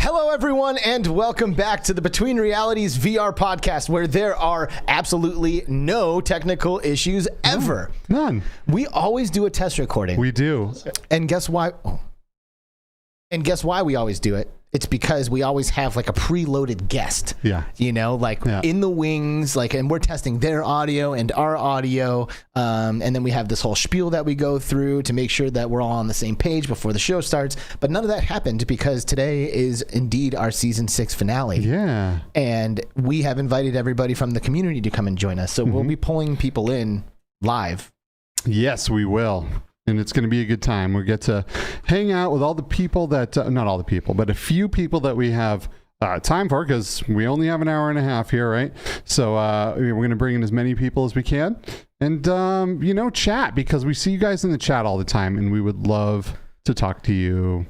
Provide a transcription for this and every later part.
Hello, everyone, and welcome back to the Between Realities VR podcast, where there are absolutely no technical issues ever. None. We always do a test recording. We do. And guess why? Oh. And guess why we always do it? It's because we always have like a preloaded guest. Yeah. You know, like in the wings, like, and we're testing their audio and our audio. And then we have this whole spiel that we go through to make sure that we're all on the same page before the show starts. But none of that happened because today is indeed our season 6 finale. Yeah. And we have invited everybody from the community to come and join us. So we'll be pulling people in live. Yes, we will. And it's going to be a good time. We get to hang out with all the people that, not all the people, but a few people that we have time for, because we only have an hour and a half here, right? So we're going to bring in as many people as we can and, you know, chat, because we see you guys in the chat all the time and we would love to talk to you.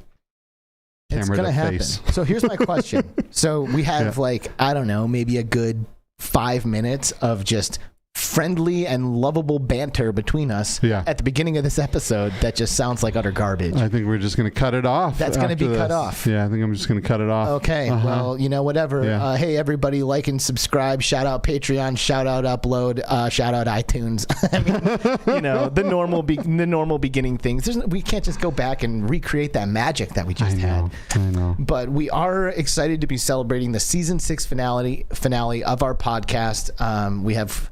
It's going to happen. So here's my question. So we have like, I don't know, maybe a good 5 minutes of just friendly and lovable banter between us at the beginning of this episode that just sounds like utter garbage. I think we're just going to cut it off. That's going to be cut off. Yeah, I think I'm just going to cut it off. Okay, well, you know, whatever. Hey, everybody, like and subscribe. Shout out Patreon. Shout out Upload. Shout out iTunes. I mean, you know, the normal beginning things. We can't just go back and recreate that magic that we just had. I know. But we are excited to be celebrating the season 6 finale of our podcast. We have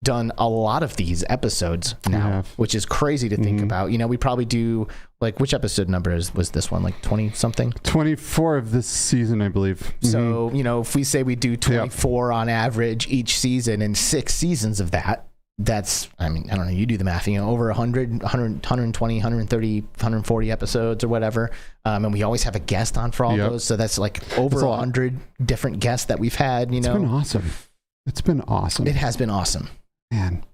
done a lot of these episodes now, which is crazy to think about. You know, we probably do, like, which episode number was this one? Like 20 something? 24 of this season, I believe. So, you know, if we say we do 24 on average each season and 6 seasons of that, that's, I mean, I don't know, you do the math, you know, over 100, 120, 130, 140 episodes or whatever. And we always have a guest on for all those. So that's like over 100 different guests that we've had, you know. It's been awesome. It's been awesome. It has been awesome. Man,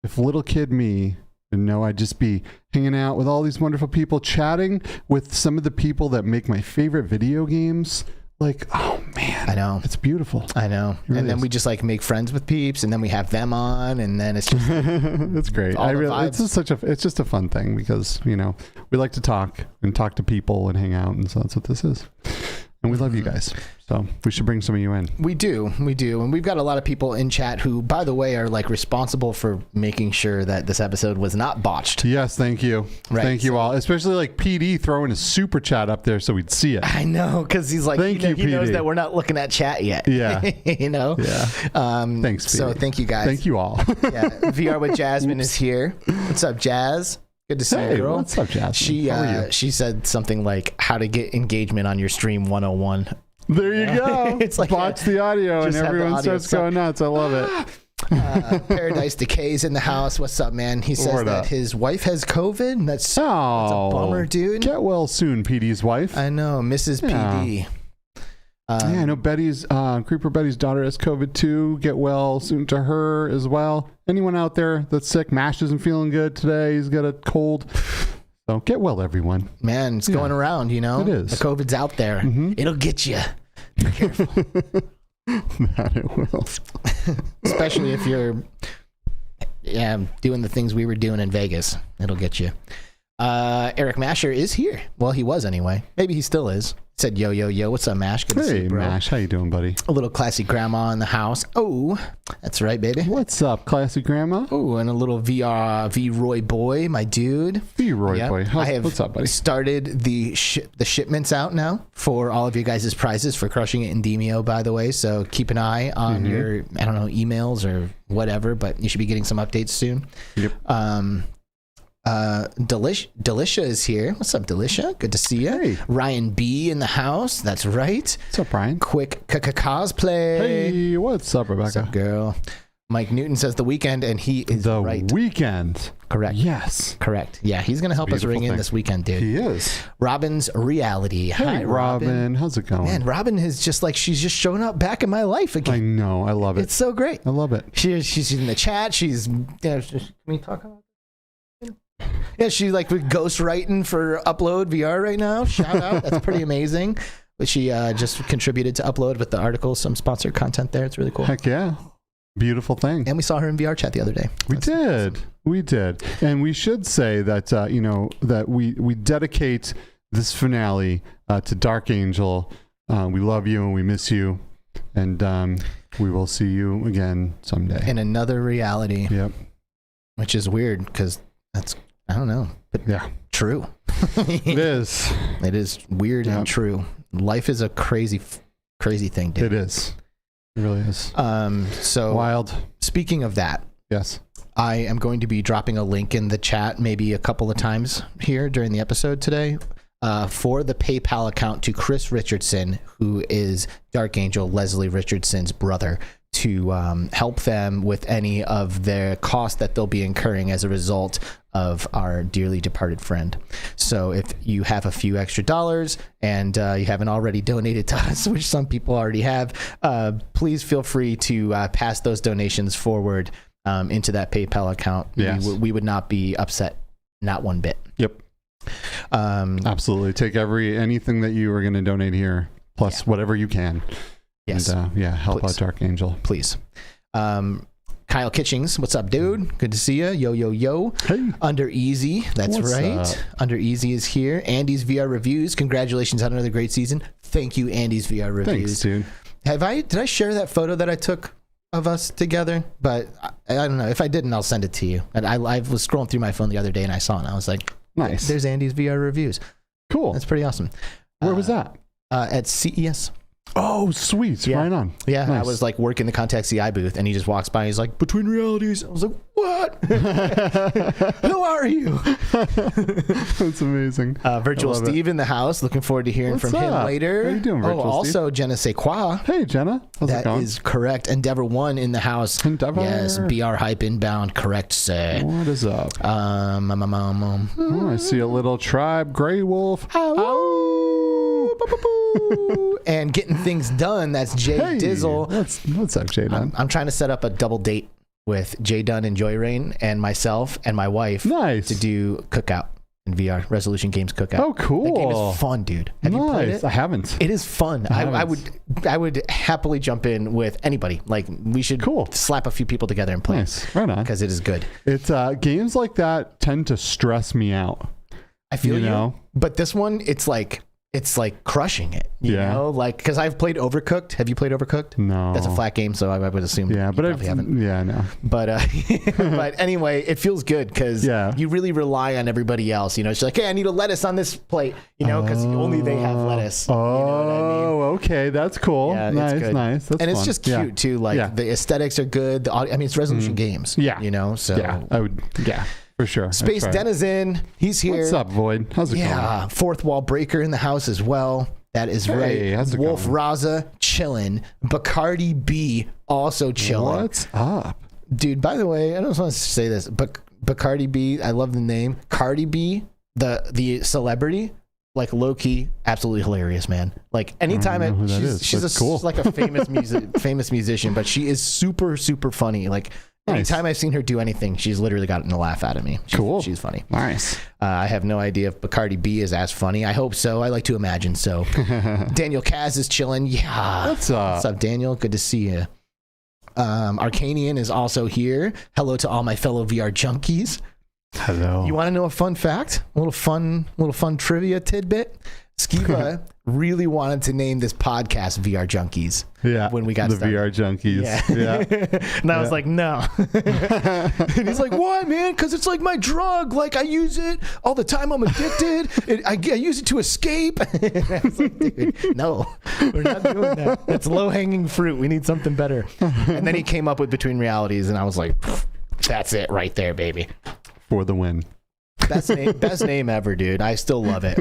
if little kid me didn't know I'd just be hanging out with all these wonderful people, chatting with some of the people that make my favorite video games. Like, oh man, I know, it's beautiful. I know. Really and then we just like make friends with peeps, and then we have them on, and then it's just it's great. It's just a fun thing, because, you know, we like to talk to people and hang out, and so that's what this is. And we love you guys, so we should bring some of you in. We do, and we've got a lot of people in chat who, by the way, are like responsible for making sure that this episode was not botched. Yes, thank you. Right, thank you all, especially like PD throwing a super chat up there so we'd see it. I know, because he's like, he knows that we're not looking at chat yet. Yeah, you know. Yeah. Thanks, PD. So thank you guys. Thank you all. VR with Jasmine is here. What's up, Jazz? Good to see you, girl. What's up, Jasmine? She said something like, how to get engagement on your stream 101. There you go. It's like watch the audio and everyone starts going nuts. I love it. Paradise Decay's in the house. What's up, man? He says that his wife has COVID. That's a bummer, dude. Get well soon, PD's wife. I know, Mrs. PD. I know Betty's CreeperBetty's daughter has COVID too. Get well soon to her as well. Anyone out there that's sick? Mash isn't feeling good today. He's got a cold. So get well, everyone. Man, it's going around, you know. It is. The COVID's out there. It'll get you. Be careful. That it will. Especially if you're doing the things we were doing in Vegas. It'll get you. Eric Masher is here. Well, he was anyway. Maybe he still is. Said, yo, what's up, Mash? Good to see you, bro. Mash, how you doing, buddy? A little classy grandma in the house. Oh, that's right, baby. What's up, classy grandma? Oh, and a little VROYBOY, my dude. VROYBOY. I have what's up, buddy? Started the shipments out now for all of you guys' prizes for crushing it in Demio, by the way. So keep an eye on your, I don't know, emails or whatever, but you should be getting some updates soon. Yep. Delicia is here. What's up, Delicia? Good to see you. Hey. Ryan B in the house. That's right. What's up, Ryan? QUIKCOSPLAY. Hey, what's up, Rebecca? What's up, girl? Mike Newton says the weekend, and he is right. The weekend. Correct. Yes. Correct. Yeah, he's going to help us ring in this weekend, dude. He is. RobynzReality. Hey, Hi, Robyn. How's it going? Man, Robyn is just like, she's just showing up back in my life again. I know. I love it. It's so great. I love it. She's in the chat. Can we talk about it? Yeah, she's like ghost writing for Upload VR right now. Shout out. That's pretty amazing. But she just contributed to Upload with the article, some sponsored content there. It's really cool. Heck yeah. Beautiful thing. And we saw her in VR chat the other day. We did. And we should say that, that we dedicate this finale to Dark Angel, We love you and we miss you. And we will see you again someday. In another reality. Yep. Which is weird because that's, I don't know, but yeah, true. It is. It is weird and true. Life is a crazy thing, dude. It is. It really is. So wild. Speaking of that. Yes. I am going to be dropping a link in the chat maybe a couple of times here during the episode today for the PayPal account to Chris Richardson, who is Dark Angel Leslie Richardson's brother, to help them with any of the costs that they'll be incurring as a result of our dearly departed friend. So if you have a few extra dollars and you haven't already donated to us, which some people already have, please feel free to pass those donations forward into that PayPal account. Yes. We would not be upset, not one bit. Yep. Absolutely. Take anything that you are going to donate here, plus whatever you can. Yes. And, help out Dark Angel. Please. Kyle Kitchings, what's up, dude? Good to see you. Yo, yo, yo. Hey. Under Easy, that's What's right. up? Under Easy is here. Andy's VR Reviews. Congratulations on another great season. Thank you, Andy's VR Reviews. Thanks, dude. Did I share that photo that I took of us together? But I don't know. If I didn't, I'll send it to you. And I was scrolling through my phone the other day and I saw it and I was like, nice. There's Andy's VR Reviews. Cool. That's pretty awesome. Where was that? At CES. Oh, sweet. Yeah. Right on. Yeah, Nice. I was like working the Contact CI booth and he just walks by and he's like, Between Realities. I was like, what? Who are you? That's amazing. Virtual Steve in the house. Looking forward to hearing What's from him up? later. How you doing, Virtual also Steve? Jenna Sequa. Hey, Jenna. How's it That going? is correct. Endeavor 1 in the house. Endeavor. Yes, BR Hype inbound. Correct, sir. What is up? Oh, I see a little tribe. Grey Wolf. And getting things done. That's Jay Dizzle. What's up, Jay Dunn? I'm trying to set up a double date with Jay Dunn and Joy Rain and myself and my wife. Nice. To do Cookout in VR. Resolution Games Cookout. Oh, cool. That game is fun, dude. Have you played it? I haven't. It is fun. I would happily jump in with anybody. Like we should slap a few people together and play. Nice. Right on. Because it is good. It's games like that tend to stress me out. I feel you know? But this one, it's like crushing it. You know, like because I've played Overcooked. Have you played Overcooked? No. That's a flat game, so I would assume. Yeah, but I haven't. Yeah, no. But but anyway, it feels good because you really rely on everybody else. You know, it's like, hey, I need a lettuce on this plate. You know, because only they have lettuce. Oh, you know what I mean? Okay, that's cool. Yeah, nice, it's good. nice. That's and fun. It's just cute too. Like the aesthetics are good. The audio, I mean, it's resolution games. Yeah, you know. So I would. Yeah. For sure. Space Denizen, he's here. What's up, Void? How's it going? Yeah, Fourth Wall Breaker in the house as well. That is right. How's it Wolf going? Raza chillin'. Bacardi B also chillin'. What's up? Dude, by the way, I just want to say this. Bacardi B, I love the name. Cardi B, the celebrity, like low-key, absolutely hilarious, man. Like anytime she's cool. like a famous musician, but she is super, super funny. Like anytime I've seen her do anything, she's literally gotten a laugh out of me. She's funny. Nice. I have no idea if Bacardi B is as funny. I hope so. I like to imagine so. Daniel Kaz is chilling. Yeah. What's up? What's up, Daniel? Good to see you. Arcanian is also here. Hello to all my fellow VR junkies. Hello. You want to know a fun fact? A little fun trivia tidbit. Skiva really wanted to name this podcast VR Junkies. Yeah. When we got the started. VR Junkies. Yeah. And I was like, no. And he's like, why, man? Because it's like my drug. Like I use it all the time. I'm addicted. I use it to escape. I was like, dude, no, we're not doing that. That's low hanging fruit. We need something better. And then he came up with Between Realities, and I was like, that's it right there, baby. For the win. Best name ever, dude. I still love it.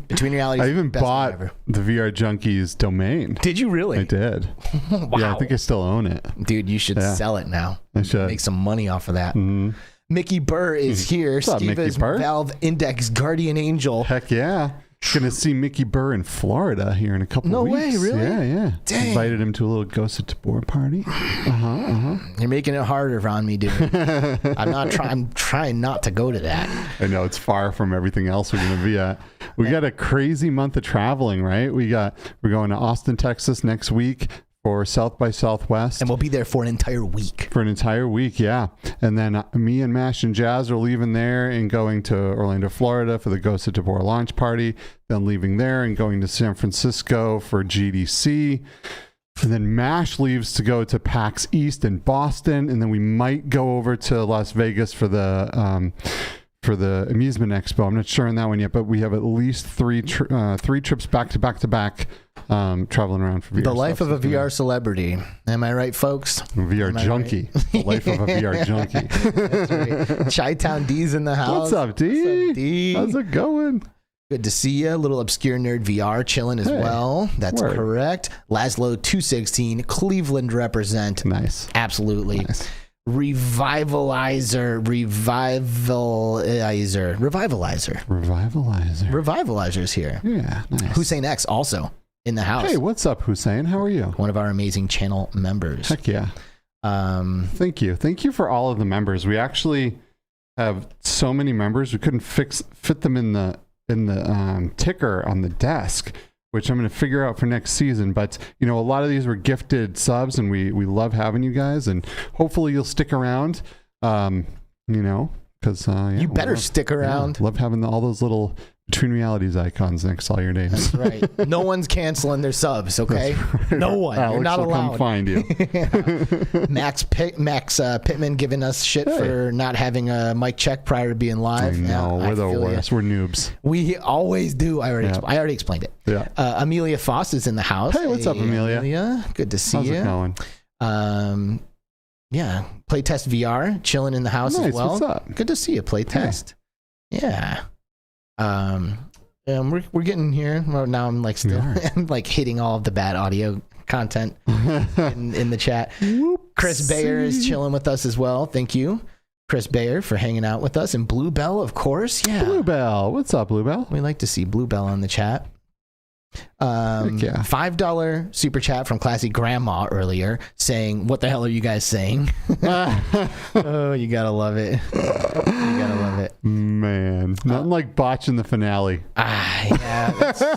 Between Realities. I even bought the VR Junkies domain. Did you really? I did. Wow. Yeah, I think I still own it. Dude, you should sell it now. I should. Make some money off of that. Mm-hmm. Mickey Burr is here. Steve is Valve Index Guardian Angel. Heck yeah. Gonna see Mickey Burr in Florida here in a couple of weeks. No way, really? Yeah. Dang. Invited him to a little Ghost at Tabor party. You're making it harder on me, dude. I'm trying not to go to that. I know it's far from everything else we're gonna be at. We got a crazy month of traveling, right? We're going to Austin, Texas next week for South by Southwest. And we'll be there for an entire week. For an entire week, yeah. And then me and Mash and Jazz are leaving there and going to Orlando, Florida for the Ghost of Tabor launch party. Then leaving there and going to San Francisco for GDC. And then Mash leaves to go to PAX East in Boston. And then we might go over to Las Vegas for the Amusement Expo. I'm not sure on that one yet, but we have at least three trips back to back traveling around for VR. The life of a VR celebrity. Am I right, folks? VR junkie. Right? The life of a VR junkie. That's right. Chi-Town D's in the house. What's up, D? What's up, D? How's it going? Good to see you. A little obscure nerd VR chilling as well. That's correct. Laszlo 216, Cleveland represent. Nice. Absolutely. Nice. Revivalizer's here. Yeah, nice. Hussein X also in the house. Hey, what's up, Hussein? How are you? One of our amazing channel members. Heck yeah. Thank you. Thank you for all of the members. We actually have so many members. We couldn't fit them in the ticker on the desk, which I'm going to figure out for next season. But, you know, a lot of these were gifted subs, and we love having you guys, and hopefully you'll stick around, you know, because you better stick around. Love having all those little Between Realities icons next to all your names. That's right. No one's canceling their subs, okay? Right. No one. Alex You're not will allowed. Come find you. Max Pittman giving us shit for not having a mic check prior to being live. I know. We're the worst. We're noobs. We always do. I already explained it. Yeah. Amelia Foss is in the house. Hey, what's up, Amelia? Good to see you. How's it going? Yeah. Playtest VR, chilling in the house as well. What's up? Good to see you, Playtest. Hey. Yeah. We're getting here. Well, now I'm like still I'm like hitting all of the bad audio content in the chat. Chris Bayer is chilling with us as well. Thank you, Chris Bayer, for hanging out with us. And Bluebell, of course. Yeah. Bluebell. What's up, Bluebell? We like to see Bluebell on the chat. $5 super chat from Classy Grandma earlier saying, "What the hell are you guys saying?" Oh, you gotta love it. You gotta love it. Man, nothing like botching the finale. Yeah,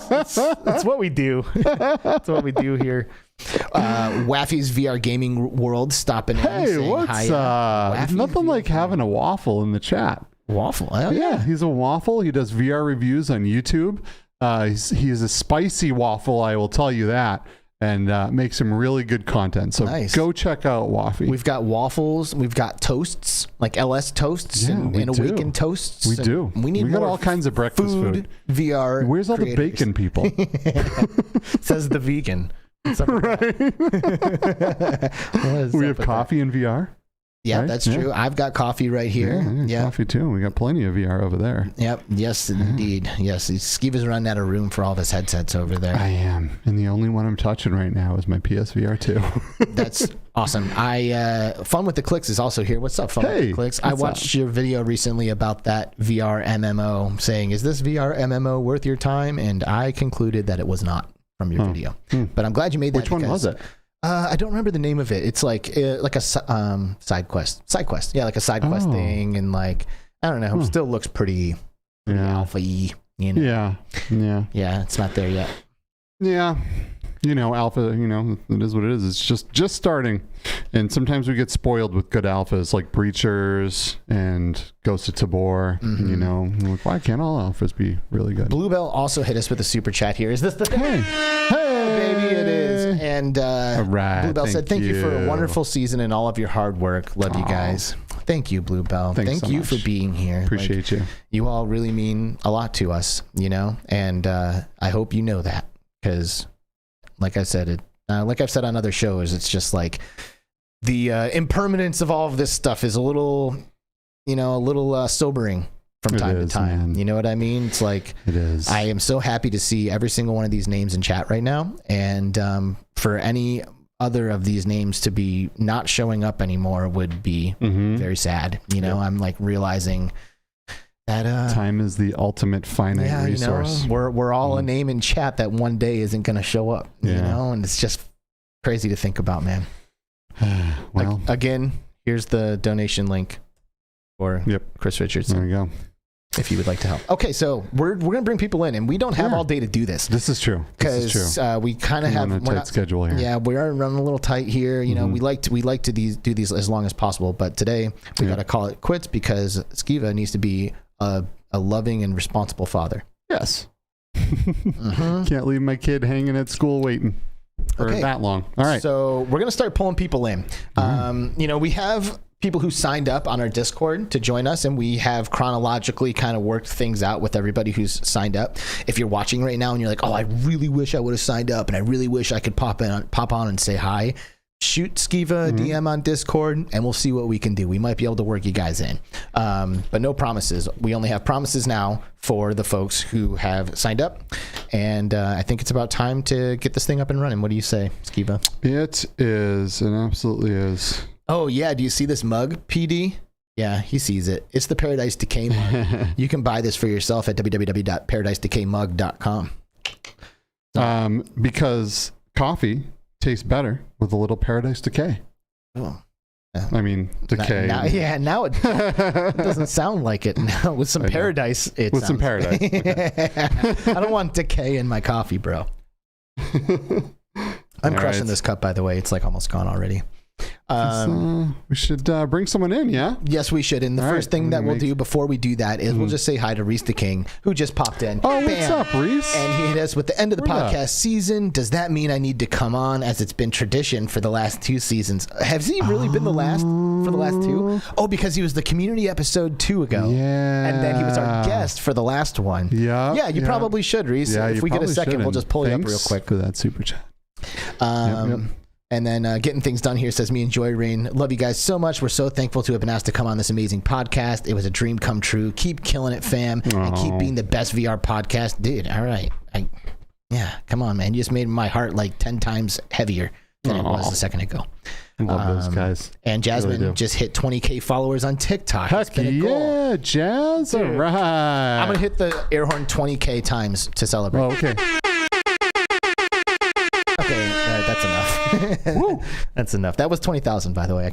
that's what we do. That's what we do here. Waffy's VR Gaming World stopping in. Hey, what's hi, nothing like having a waffle in the chat. Waffle? Oh, yeah, he's a waffle. He does VR reviews on YouTube. He's a spicy waffle, I will tell you that, and makes some really good content. So go check out Waffy. We've got waffles. We've got toasts, like LS toasts and Awaken toasts. We do. We got all kinds of breakfast food. VR. Where's all the bacon people? Says the vegan. Right. We have coffee in VR. Yeah, right? That's true. I've got coffee right here. Yeah, coffee too. We got plenty of VR over there. Yep. Yes, indeed. Yes, Skiva's running out of room for all of his headsets over there. I am, and the only one I'm touching right now is my PSVR 2. That's awesome. Fun with the Clicks is also here. What's up, Fun with the Clicks? I watched your video recently about that VR MMO, saying, "Is this VR MMO worth your time?" And I concluded that it was not from your video. But I'm glad you made that. Which one was it? I don't remember the name of it. It's like a side quest. Yeah, like a side quest thing, and like I don't know. Still looks pretty alpha-y. You know? Yeah. It's not there yet. Yeah, you know, alpha. You know, it is what it is. It's just starting, and sometimes we get spoiled with good alphas like Breachers and Ghost of Tabor. You know, why can't all alphas be really good? Bluebell also hit us with a super chat here. Is this the thing? Hey, baby, it is. And Bluebell said, "Thank you for a wonderful season and all of your hard work. Love you guys." Thank you, Bluebell. Thank you for being here. Appreciate you. You all really mean a lot to us, you know, and I hope you know that, because like I said, like I've said on other shows, it's just like the impermanence of all of this stuff is a little sobering from time to time. Man. You know what I mean? It's like, it is. I am so happy to see every single one of these names in chat right now. And for any other of these names to be not showing up anymore would be very sad. You know, I'm like realizing that time is the ultimate finite resource. You know, we're all a name in chat that one day isn't going to show up, you know, and it's just crazy to think about, man. Well, again, here's the donation link for Chris Richardson. There you go. if you would like to help. Okay, so we're gonna bring people in, and we don't have all day to do this. This is true. Because we kind of have a tight schedule here. Yeah, we are running a little tight here. You know, we like to do these as long as possible, but today we got to call it quits because Skiva needs to be a loving and responsible father. Yes. Can't leave my kid hanging at school waiting for that long. All right. So we're gonna start pulling people in. You know, we have people who signed up on our Discord to join us, and we have chronologically kind of worked things out with everybody who's signed up. If you're watching right now and you're like, oh, I really wish I would have signed up, and I really wish I could pop on and say hi, shoot Skiva a DM on Discord, and we'll see what we can do. We might be able to work you guys in, but no promises. We only have promises now for the folks who have signed up, and I think it's about time to get this thing up and running. What do you say, Skiva? It is. It absolutely is. Oh, yeah. Do you see this mug, PD? Yeah, he sees it. It's the Paradise Decay mug. You can buy this for yourself at www.paradisecedaymug.com. Because coffee tastes better with a little Paradise Decay. Oh. I mean, decay. Now it doesn't sound like it. Now with some Paradise, with some Paradise. Okay. I don't want decay in my coffee, bro. I'm crushing this cup, by the way. It's like almost gone already. We should bring someone in, yeah? Yes, we should. And the first thing that we'll do before we do that is we'll just say hi to Reese the King, who just popped in. Oh, what's up, Reese? And he hit us with the end of the podcast season. Does that mean I need to come on, as it's been tradition for the last 2 seasons? Has he really been the last for the last 2? Oh, because he was the community episode 2 ago. Yeah. And then he was our guest for the last one. Yeah. Yeah, you probably should, Reese. Yeah, if we get a second, we'll just pull you up real quick. For that super chat. And then getting things done here says, me and Joy Rain, love you guys so much. We're so thankful to have been asked to come on this amazing podcast. It was a dream come true. Keep killing it, fam. And keep being the best VR podcast. Dude, all right. Yeah, come on, man. You just made my heart like 10 times heavier than it was a second ago. I love those guys. And Jasmine really just hit 20K followers on TikTok. Heck yeah, Jazz. All right. I'm going to hit the air horn 20K times to celebrate. Oh, okay. That's enough. Woo. That's enough. That was 20,000, by the way. I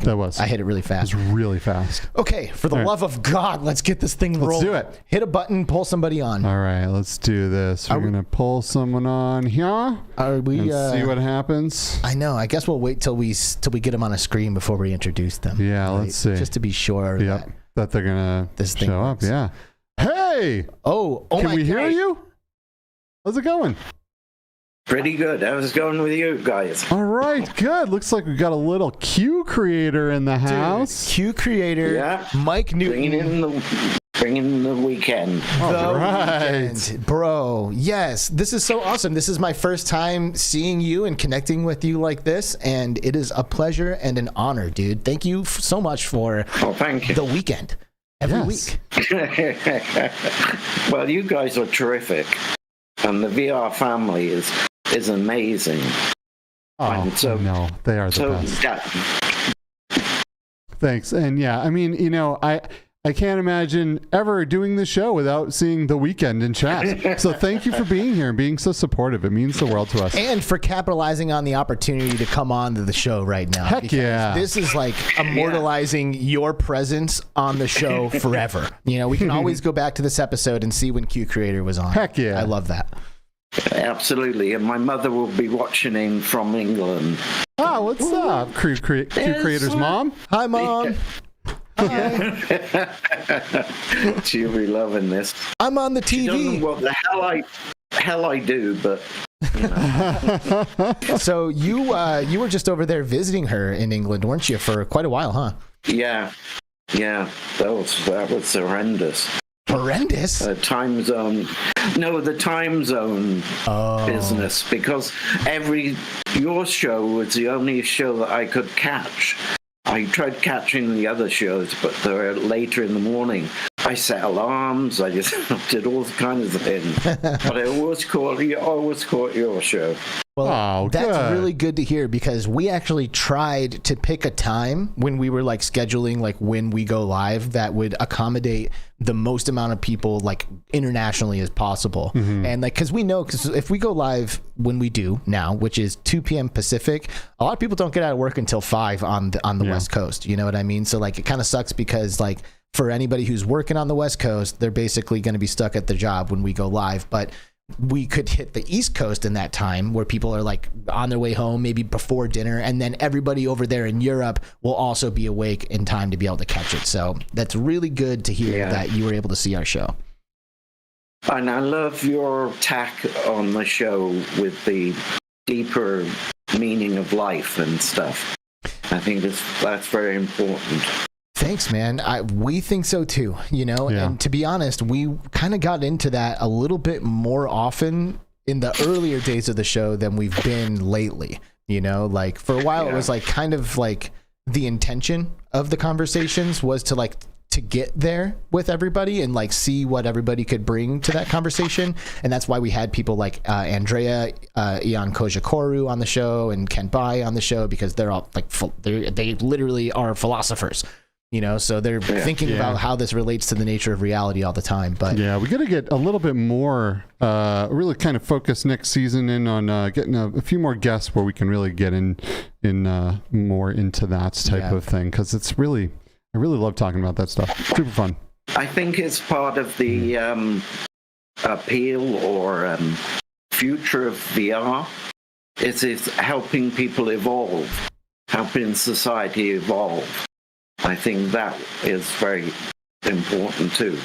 hit it really fast. It was really fast. Okay, for the love of God, let's get this thing rolling. Let's do it. Hit a button, pull somebody on. All right, let's do this. We're gonna pull someone on here. Are we? See what happens. I know. I guess we'll wait till we get them on a screen before we introduce them. Yeah, right? Let's see. Just to be sure. That they're gonna show up. Yeah. Hey. Oh. Can we hear you? How's it going? Pretty good. How's it going with you guys? All right, good. Looks like we got a little Q creator in the house. Q creator, Mike Newton. Bringing in the weekend. All right. Bro, yes. This is so awesome. This is my first time seeing you and connecting with you like this, and it is a pleasure and an honor, dude. Thank you so much for thank you. The weekend. Every week. Well, you guys are terrific. And the VR family is amazing. Oh, so, no, they are the best. Thanks. And yeah, I mean, you know, I can't imagine ever doing the show without seeing The Weeknd in chat. So thank you for being here and being so supportive. It means the world to us. And for capitalizing on the opportunity to come on to the show right now. Heck yeah. This is like immortalizing your presence on the show forever. You know, we can always go back to this episode and see when Q Creator was on. Heck yeah. I love that. Absolutely. And my mother will be watching in from England. Oh, what's up? Q Creator's mom? Hi, Mom. She'll be loving this. I'm on the TV. She doesn't know what the hell I do, but you know. So you were just over there visiting her in England, weren't you, for quite a while, huh? Yeah. That was horrendous. Horrendous? The time zone business, because your show was the only show that I could catch. I tried catching the other shows, but they were later in the morning. I set alarms. I just did all kinds of things. But I always caught your show. Well, that's really good to hear, because we actually tried to pick a time when we were like scheduling like when we go live that would accommodate the most amount of people like internationally as possible. And like, because if we go live when we do now, which is 2 p.m. Pacific, a lot of people don't get out of work until 5 on the West Coast. You know what I mean? So like, it kind of sucks because like for anybody who's working on the West Coast, they're basically going to be stuck at the job when we go live. But we could hit the East Coast in that time where people are like on their way home, maybe before dinner. And then everybody over there in Europe will also be awake in time to be able to catch it. So that's really good to hear that you were able to see our show. And I love your tack on the show with the deeper meaning of life and stuff. I think that's very important. Thanks, man. We think so too, you know, and to be honest, we kind of got into that a little bit more often in the earlier days of the show than we've been lately, you know, like for a while it was like kind of like the intention of the conversations was to like to get there with everybody and like see what everybody could bring to that conversation. And that's why we had people like Andrea, Ian Kojakoru on the show and Ken Bai on the show, because they're all like, they literally are philosophers. You know, so they're thinking about how this relates to the nature of reality all the time. But yeah, we got to get a little bit more, really kind of focus next season in on getting a few more guests where we can really get in more into that type of thing. Because it's really, I really love talking about that stuff. Super fun. I think it's part of the appeal or future of VR. It's helping people evolve, helping society evolve. I think that is very important too.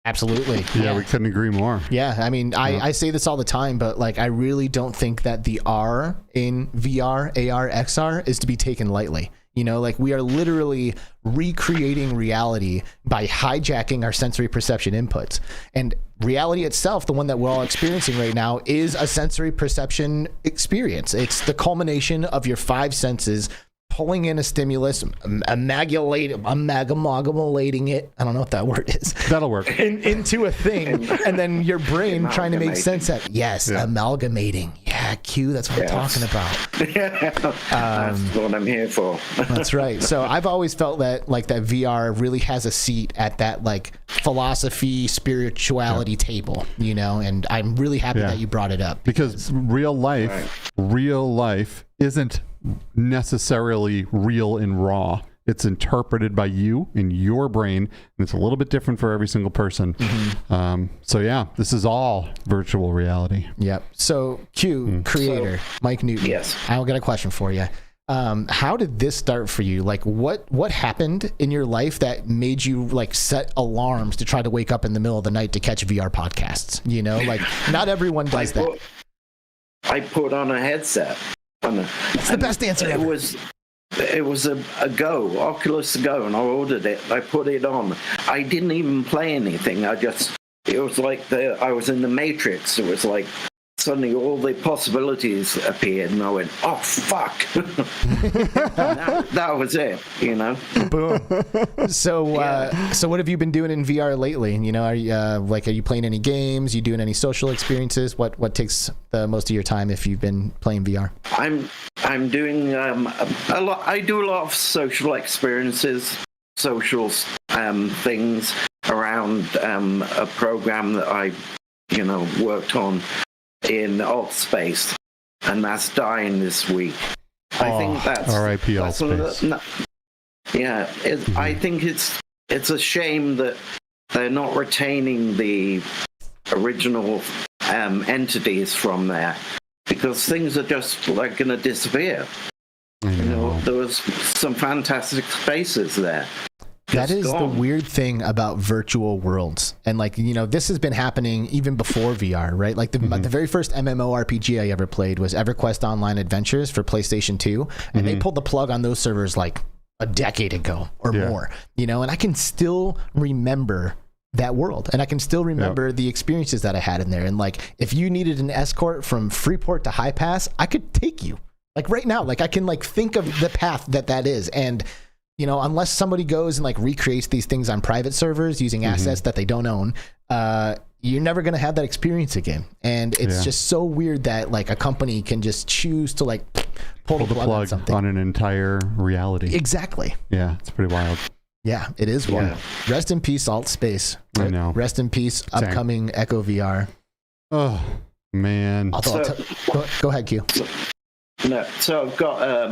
Absolutely. Yeah, we couldn't agree more. Yeah, I mean, I say this all the time, but like I really don't think that the R in VR, AR, XR is to be taken lightly. You know, like we are literally recreating reality by hijacking our sensory perception inputs. And reality itself, the one that we're all experiencing right now, is a sensory perception experience. It's the culmination of your five senses pulling in a stimulus, amalgamating it. I don't know what that word is. That'll work. Into a thing, and then your brain trying to make sense of amalgamating. Yeah, Q, that's what I'm talking about. That's what I'm here for. That's right. So I've always felt that like that VR really has a seat at that like philosophy, spirituality table, you know, and I'm really happy that you brought it up. Because real life isn't necessarily real and raw. It's interpreted by you in your brain, and it's a little bit different for every single person. So yeah, this is all virtual reality. Yep. So Q, creator, Mike Newton. Yes. I got a question for you. How did this start for you? Like what happened in your life that made you like set alarms to try to wake up in the middle of the night to catch VR podcasts? You know, like not everyone does that. I put on a headset. It's the best answer ever. It was a Oculus Go, and I ordered it. I put it on. I didn't even play anything. It was like I was in the Matrix. It was like suddenly all the possibilities appeared, and I went, "Oh fuck!" that was it. You know. Boom. So, so what have you been doing in VR lately? You know, are you playing any games? You doing any social experiences? What takes the most of your time if you've been playing VR? I'm doing a lot. I do a lot of social experiences, social things around a program that I, worked on in Altspace, and that's dying this week. I think that's R.I.P. Altspace. Yeah, I think it's a shame that they're not retaining the original entities from there, because things are just like going to disappear. There was some fantastic spaces there. That is the weird thing about virtual worlds. And this has been happening even before VR, right? Like the very first MMORPG I ever played was EverQuest Online Adventures for PlayStation 2. And they pulled the plug on those servers like a decade ago or more, and I can still remember that world, and I can still remember the experiences that I had in there. And like, if you needed an escort from Freeport to High Pass, I could take you like right now. Like I can think of the path that is. And unless somebody goes and recreates these things on private servers using assets that they don't own, you're never going to have that experience again. And it's just so weird that a company can just choose to pull the plug on something, on an entire reality. Exactly. Yeah, it's pretty wild. Yeah, it is wild. Rest in peace, Altspace. I know. Rest in peace, upcoming Echo VR. Oh man. Go ahead, Q. No, so I've got a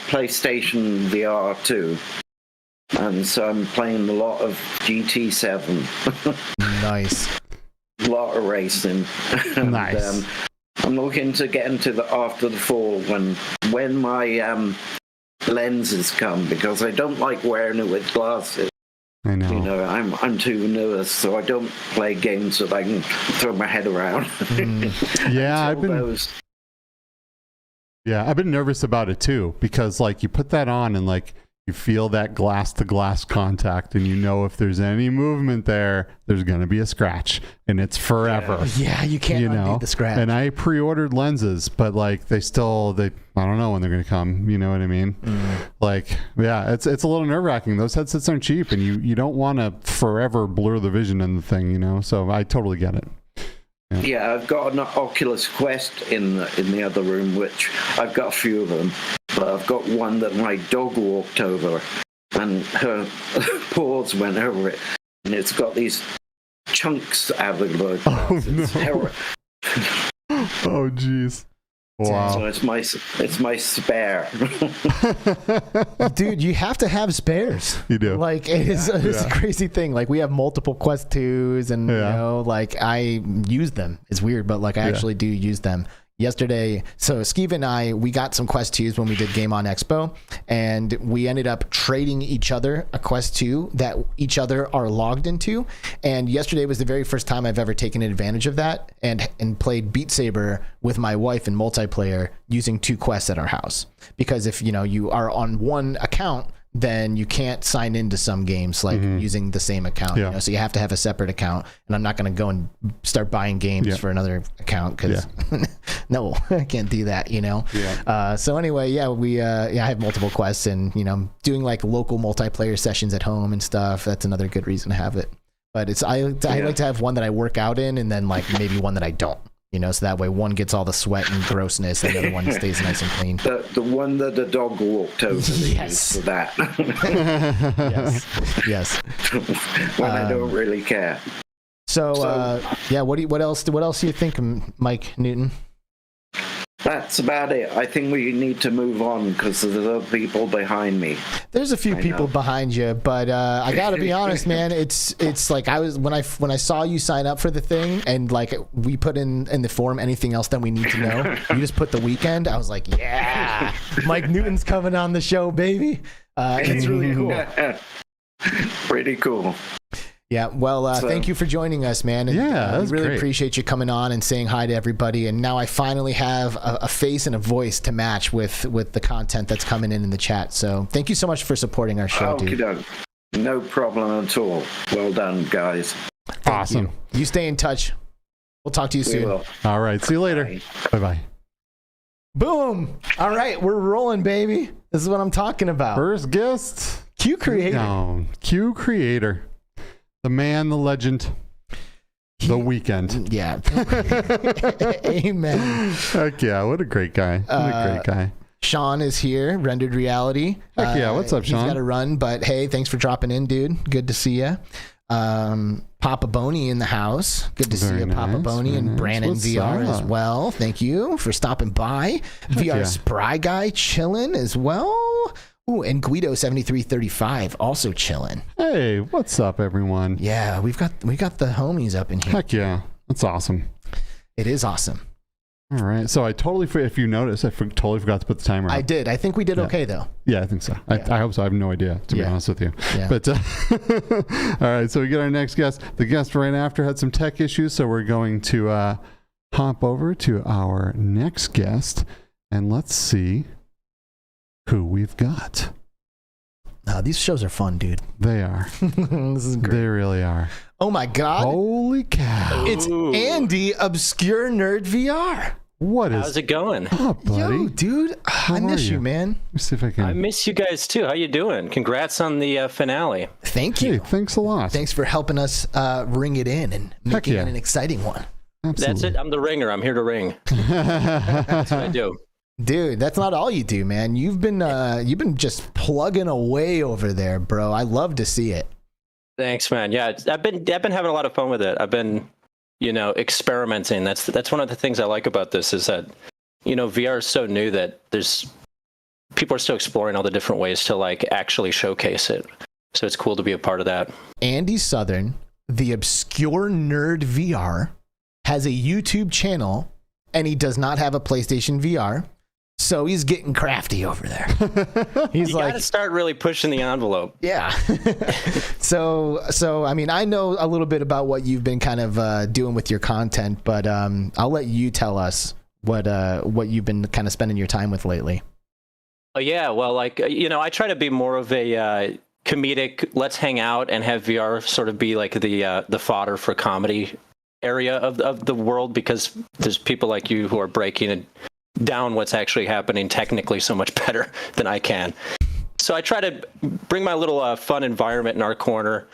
PlayStation VR 2, and so I'm playing a lot of GT7. Nice. A lot of racing. And, Nice. I'm looking to get into the after the fall when my lenses come, because I don't like wearing it with glasses. I know. You know, I'm too nervous, so I don't play games that I can throw my head around. Yeah, I've been nervous about it too, because like you put that on and like you feel that glass to glass contact, and you know if there's any movement there, there's gonna be a scratch, and it's forever. Yeah, you can't undo the scratch. And I pre-ordered lenses, but like they I don't know when they're gonna come. You know what I mean? Like, yeah, it's a little nerve-wracking. Those headsets aren't cheap, and you don't want to forever blur the vision in the thing, you know. So I totally get it. Yeah, I've got an Oculus Quest in the other room, which I've got a few of them, but I've got one that my dog walked over, and her paws went over it, and it's got these chunks out of the Oh no! Oh jeez! Wow. So it's my spare. Dude, you have to have spares. You do. Like, it's a crazy thing. Like, we have multiple Quest 2s, and you know, like, I use them. It's weird, but like I actually do use them. Yesterday, so Skeeve and I, we got some Quest 2s when we did Game On Expo, and we ended up trading each other a Quest 2 that each other are logged into. And yesterday was the very first time I've ever taken advantage of that and played Beat Saber with my wife in multiplayer using 2 quests at our house. Because if you know you are on one account, then you can't sign into some games like using the same account. You know? So you have to have a separate account, and I'm not going to go and start buying games for another account because no, I can't do that, you know? So anyway, I have multiple quests, and, you know, doing like local multiplayer sessions at home and stuff. That's another good reason to have it. But I like to have one that I work out in, and then like maybe one that I don't. You know, so that way one gets all the sweat and grossness, and the other one stays nice and clean. The one that the dog walked over for that. yes. When I don't really care. So what else do you think, Mike Newton? That's about it. I think we need to move on because there's other people behind me. There's a few people behind you, but I gotta be honest, man. It's like I was when I saw you sign up for the thing, and like we put in the form anything else that we need to know. You just put the weekend. I was like, yeah, Mike Newton's coming on the show, baby. It's really cool. Pretty cool. Yeah, well, thank you for joining us, man. And, we really great. Appreciate you coming on and saying hi to everybody. And now I finally have a face and a voice to match with the content that's coming in the chat. So thank you so much for supporting our show, dude. No problem at all. Well done, guys. Awesome. You stay in touch. We'll talk to you soon. Will. All right. See you later. Bye-bye. Boom. All right. We're rolling, baby. This is what I'm talking about. First guest. Q Creator. No, Q Creator. The man, the legend, the weekend. Yeah. Amen. Heck yeah. What a great guy. What a great guy. Sean is here, Rendered Reality. Heck yeah. What's up, Sean? He's got to run, but hey, thanks for dropping in, dude. Good to see you. Papa Boney in the house. Good to see you, Papa Boney, and Brandon VR as well. Thank you for stopping by. VR Spry Guy chilling as well. Ooh, and Guido7335 also chilling. Hey, what's up, everyone? Yeah, we got the homies up in here. Heck yeah, that's awesome. It is awesome. All right, so I totally, if you notice, totally forgot to put the timer up. I did. I think we did okay though. Yeah, I think so. I hope so. I have no idea, to be honest with you. Yeah. But all right, so we get our next guest. The guest right after had some tech issues, so we're going to hop over to our next guest, and let's see who we've got. These shows are fun, dude. They are. This is great. They really are. Oh my God. Holy cow. It's Andy, Obscure Nerd VR. How's it going? Oh, buddy. Yo, dude. I miss you, man. Let me see if I can. I miss you guys too. How you doing? Congrats on the finale. Thank you. Hey, thanks a lot. Thanks for helping us ring it in and making it an exciting one. Absolutely. That's it. I'm the ringer. I'm here to ring. That's what I do. Dude, that's not all you do, man. You've been just plugging away over there, bro. I love to see it. Thanks, man. Yeah, I've been having a lot of fun with it. I've been, experimenting. That's one of the things I like about this is that, VR is so new that people are still exploring all the different ways to like actually showcase it. So it's cool to be a part of that. Andy Southern, the obscure nerd VR, has a YouTube channel, and he does not have a PlayStation VR. So he's getting crafty over there. He's you gotta start really pushing the envelope. Yeah. So I mean, I know a little bit about what you've been kind of doing with your content, but I'll let you tell us what you've been kind of spending your time with lately. Oh yeah, well, like I try to be more of a comedic. Let's hang out and have VR sort of be like the fodder for comedy area of the world, because there's people like you who are breaking it down what's actually happening technically so much better than I can. So I try to bring my little fun environment in our corner,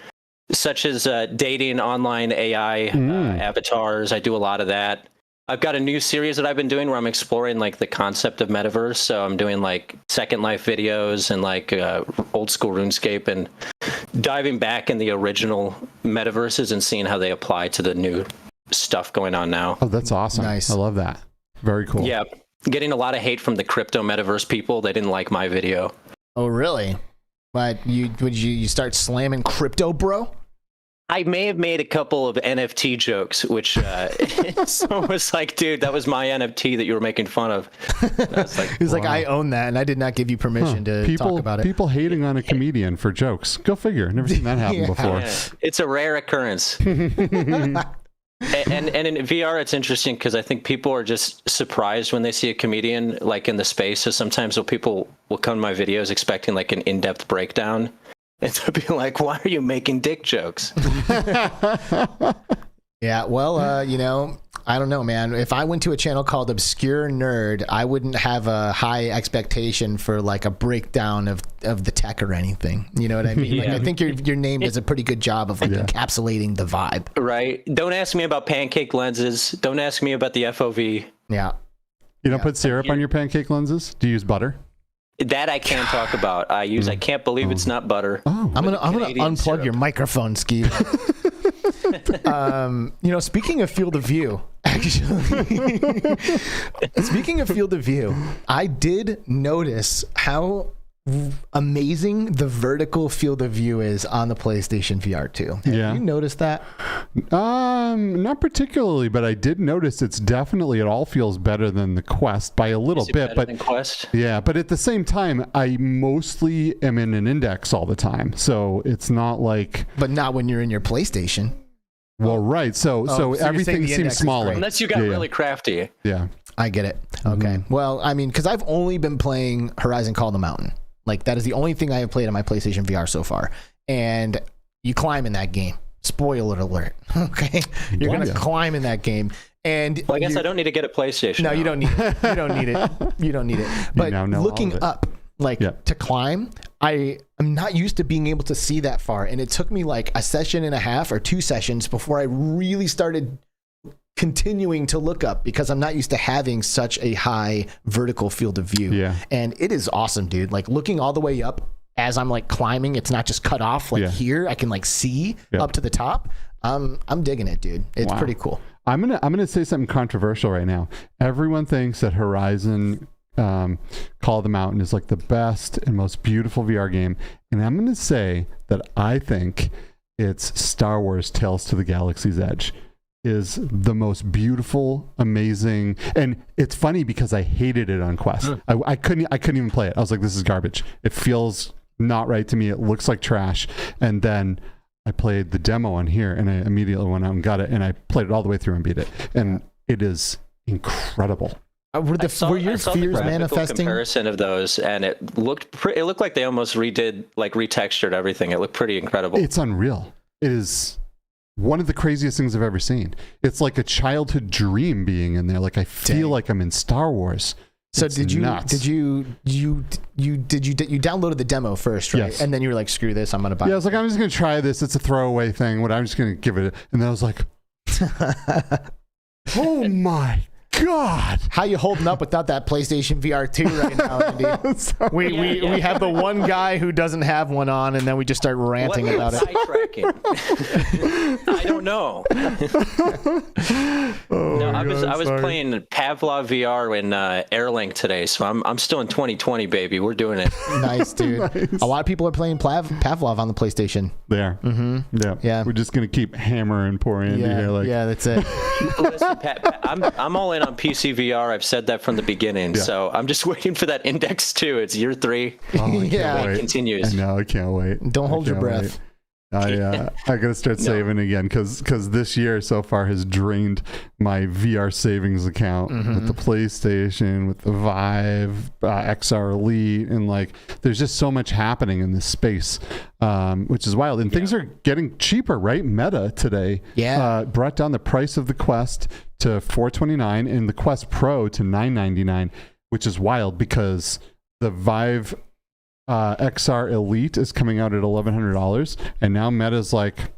such as dating online AI avatars. I do a lot of that. I've got a new series that I've been doing where I'm exploring like the concept of metaverse. So I'm doing like Second Life videos and like old school RuneScape, and diving back in the original metaverses and seeing how they apply to the new stuff going on now. Oh, that's awesome. Nice. I love that. Very cool. Yeah. Getting a lot of hate from the crypto metaverse people. They didn't like my video. Oh, really? But you start slamming crypto, bro? I may have made a couple of NFT jokes, which someone was like, dude, that was my NFT that you were making fun of. He's like, I own that, and I did not give you permission to talk about it. People hating on a comedian for jokes. Go figure. Never seen that happen before. Yeah. It's a rare occurrence. And in VR, it's interesting because I think people are just surprised when they see a comedian like in the space. So sometimes people will come to my videos expecting like an in-depth breakdown, and they'll be like, "Why are you making dick jokes?" Yeah, well, I don't know, man. If I went to a channel called Obscure Nerd, I wouldn't have a high expectation for like a breakdown of the tech or anything. You know what I mean? Yeah. Like, I think your name does a pretty good job of like encapsulating the vibe. Right. Don't ask me about pancake lenses. Don't ask me about the FOV. Yeah. You don't put syrup on your pancake lenses? Do you use butter? That I can't talk about. I can't believe it's not butter. Oh. I'm gonna unplug syrup. your microphone, Ski. Speaking of field of view, actually, speaking of field of view, I did notice how amazing the vertical field of view is on the PlayStation VR 2. Have you noticed that? Not particularly, but I did notice it all feels better than the Quest by a little bit. But than Quest? Yeah, but at the same time, I mostly am in an Index all the time, so it's not like. But not when you're in your PlayStation. Well, right. So everything seems smaller. Unless you got really crafty. Yeah. I get it. Okay. Well, I mean, because I've only been playing Horizon Call of the Mountain. Like, that is the only thing I have played on my PlayStation VR so far. And you climb in that game. Spoiler alert. Okay. You're going to climb in that game. And I guess I don't need to get a PlayStation. No, you don't need it. You don't need it. You don't need it. But looking up, to climb, I am not used to being able to see that far. And it took me like a session and a half or 2 sessions before I really started continuing to look up, because I'm not used to having such a high vertical field of view. Yeah. And it is awesome, dude. Like, looking all the way up as I'm like climbing, it's not just cut off here. I can like see up to the top. I'm digging it, dude. It's pretty cool. I'm gonna say something controversial right now. Everyone thinks that Horizon Call of the Mountain is like the best and most beautiful VR game, and I'm gonna say that I think it's Star Wars Tales to the Galaxy's Edge is the most beautiful, amazing, and it's funny because I hated it on Quest. I couldn't even play it. I was like, this is garbage. It feels not right to me. It looks like trash. And then I played the demo on here, and I immediately went out and got it, and I played it all the way through and beat it. And it is incredible. Were your fears manifesting? Comparison of those, and it looked like they almost retextured everything. It looked pretty incredible. It's unreal. It is one of the craziest things I've ever seen. It's like a childhood dream being in there. Like, I feel like I'm in Star Wars. So it's did you nuts. you downloaded the demo first, right? Yes. And then you were like, screw this, I'm gonna buy it. Yeah, I was like, I'm just gonna try this. It's a throwaway thing. I'm just gonna give it. And then I was like, oh my God. How you holding up without that PlayStation VR 2 right now, Andy? We have the one guy who doesn't have one on, and then we just start ranting about it. I don't know. I was playing Pavlov VR in Airlink today, so I'm still in 2020, baby. We're doing it. Nice, dude. Nice. A lot of people are playing Pavlov on the PlayStation. They are. Mm-hmm. Yeah. We're just gonna keep hammering poor Andy here. Like, yeah, that's it. Listen, Pat, I'm all in on PC VR. I've said that from the beginning, so I'm just waiting for that Index 2. It's year 3. Oh, it continues. I know. I can't wait. Don't hold your breath. I gotta start saving again because this year so far has drained my VR savings account with the PlayStation, with the Vive, XR Elite, and like there's just so much happening in this space, which is wild. And things are getting cheaper, right? Meta today brought down the price of the Quest to $429 and the Quest Pro to $999, which is wild because the Vive XR Elite is coming out at $1,100, and now Meta's like,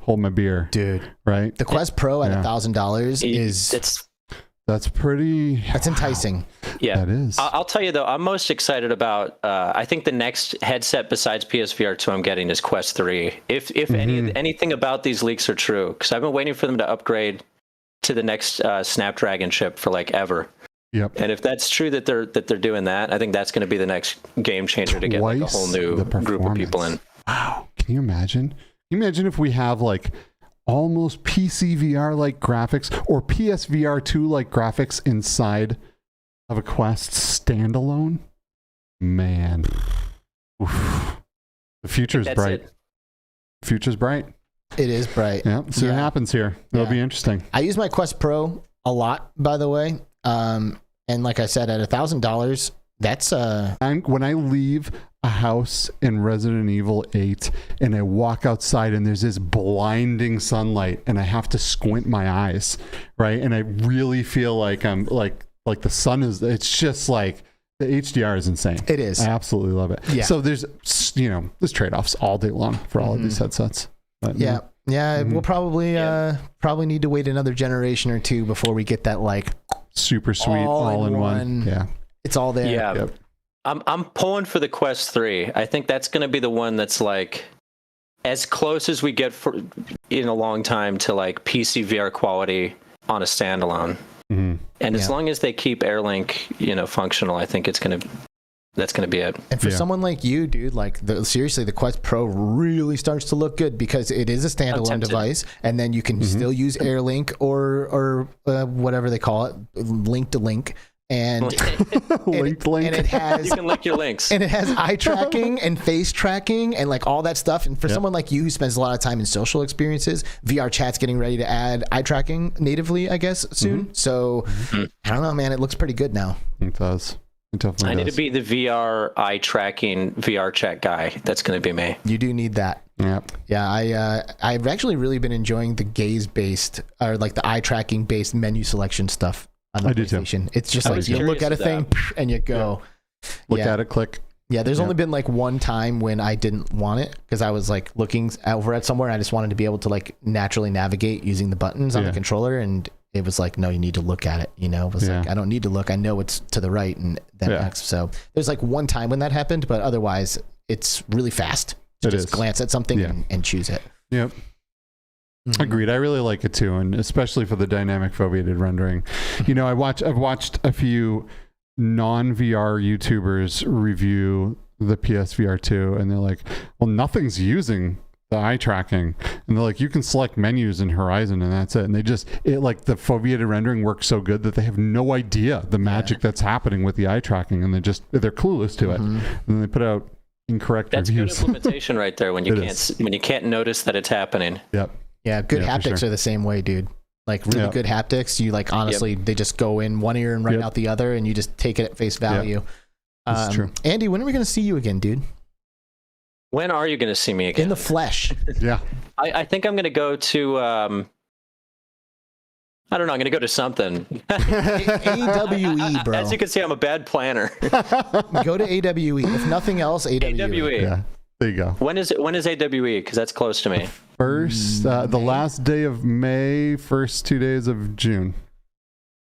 hold my beer, dude. Right? The Quest Pro at $1,000 is that's pretty. That's enticing. Yeah, that is. I'll tell you though, I'm most excited about. I think the next headset besides PSVR 2 I'm getting is Quest 3. If anything about these leaks are true, because I've been waiting for them to upgrade to the next Snapdragon chip for like ever. Yep. And if that's true that they're doing that, I think that's going to be the next game changer to get like a whole new group of people in. Wow. Can you imagine? Can you imagine if we have like almost PC VR like graphics or PSVR 2 like graphics inside of a Quest standalone? Man. Oof. The future's bright. Future's bright. It is bright. Yeah. See what happens here. It'll be interesting. I use my Quest Pro a lot, by the way. And like I said, at $1,000, that's when I leave a house in Resident Evil 8 and I walk outside and there's this blinding sunlight and I have to squint my eyes, right? And I really feel like I'm like the sun is. It's just like the HDR is insane. It is. I absolutely love it. Yeah. So there's there's trade-offs all day long for all of these headsets. But, we'll probably need to wait another generation or two before we get that like super sweet all-in-one. Yeah, it's all there. Yeah, I'm pulling for the Quest 3. I think that's going to be the one that's like as close as we get for in a long time to like PC VR quality on a standalone. And as long as they keep Airlink, functional, I think that's going to be it. And for someone like you, dude, like seriously, the Quest Pro really starts to look good because it is a standalone device, and then you can still use Airlink or whatever they call it, link to link, and link. And it has you can link your links, and it has eye tracking and face tracking and like all that stuff. And for someone like you who spends a lot of time in social experiences, VR Chat's getting ready to add eye tracking natively, I guess, soon. So I don't know, man. It looks pretty good now. It does. I need to be the VR eye tracking VR chat guy. That's going to be me. You do need that. Yep. Yeah. I've actually really been enjoying the gaze based or like the eye tracking based menu selection stuff on the PlayStation. It's just like you look at a thing and you go. Look at it, click. Yeah. There's only been like one time when I didn't want it because I was like looking over at somewhere and I just wanted to be able to like naturally navigate using the buttons on the controller, and it was like, no, you need to look at it. It was like, I don't need to look. I know it's to the right and then next. So there's like one time when that happened, but otherwise it's really fast to just glance at something and choose it. Yep. Agreed. I really like it too. And especially for the dynamic foveated rendering. I've watched a few non-VR YouTubers review the PSVR 2 and they're like, well, nothing's using the eye tracking, and they're like, you can select menus in Horizon and that's it. And like the foveated rendering works so good that they have no idea the magic that's happening with the eye tracking, and they're clueless to it. And then they put out incorrect reviews. That's good implementation right there when you can't notice that it's happening. Yep. Yeah, good haptics are the same way, dude. Like really good haptics, you like honestly they just go in one ear and right out the other, and you just take it at face value. That's true. Andy, when are we going to see you again, dude? When are you going to see me again? In the flesh. Yeah. I think I'm going to go to, I don't know, I'm going to go to something. AWE, bro. As you can see, I'm a bad planner. Go to AWE. If nothing else, AWE. AWE. Yeah. There you go. When is AWE? Because that's close to me. The last day of May, first 2 days of June.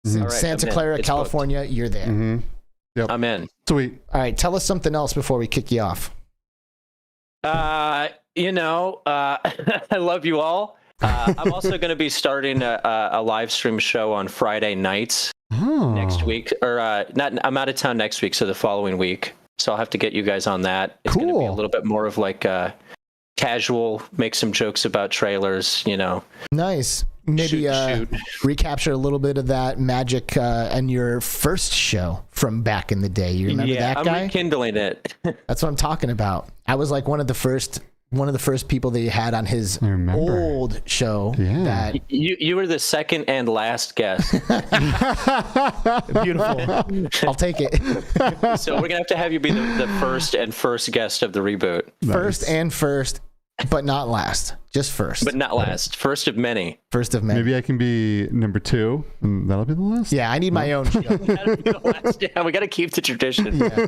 All right, Santa I'm in. Clara, It's California, you're there. Mm-hmm. Yep. I'm in. Sweet. All right, tell us something else before we kick you off. I love you all. I'm also going to be starting a live stream show on Friday nights next week. I'm out of town next week, so the following week. So I'll have to get you guys on that. It's going to be a little bit more of like casual, make some jokes about trailers, Nice. Maybe shoot. recapture a little bit of that magic and your first show from back in the day. You remember that guy? I'm rekindling it. That's what I'm talking about. I was like one of the first people that he had on his old show. Yeah. That You were the second and last guest. beautiful. I'll take it. So we're going to have you be the first guest of the reboot. First, but not last. Just first. But not last. First of many. First of many. Maybe I can be number 2, and that'll be the last. Yeah, I need my own show. Yeah, we got to keep the tradition. Yeah.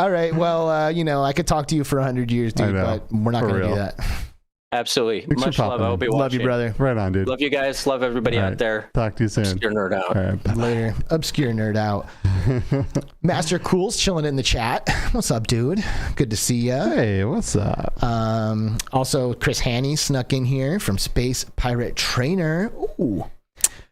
All right. Well, I could talk to you for 100 years, dude, but we're not going to do that. Absolutely. Thanks Much for love. popping I hope you in. watch Love you, it. brother. Right on, dude. Love you guys. Love everybody All out right. there. Talk to you soon. Obscure nerd out. All right, bye. Later. Obscure nerd out. Master Cool's chilling in the chat. What's up, dude? Good to see ya. Hey, what's up? Also, Chris Hanney snuck in here from Space Pirate Trainer. Ooh.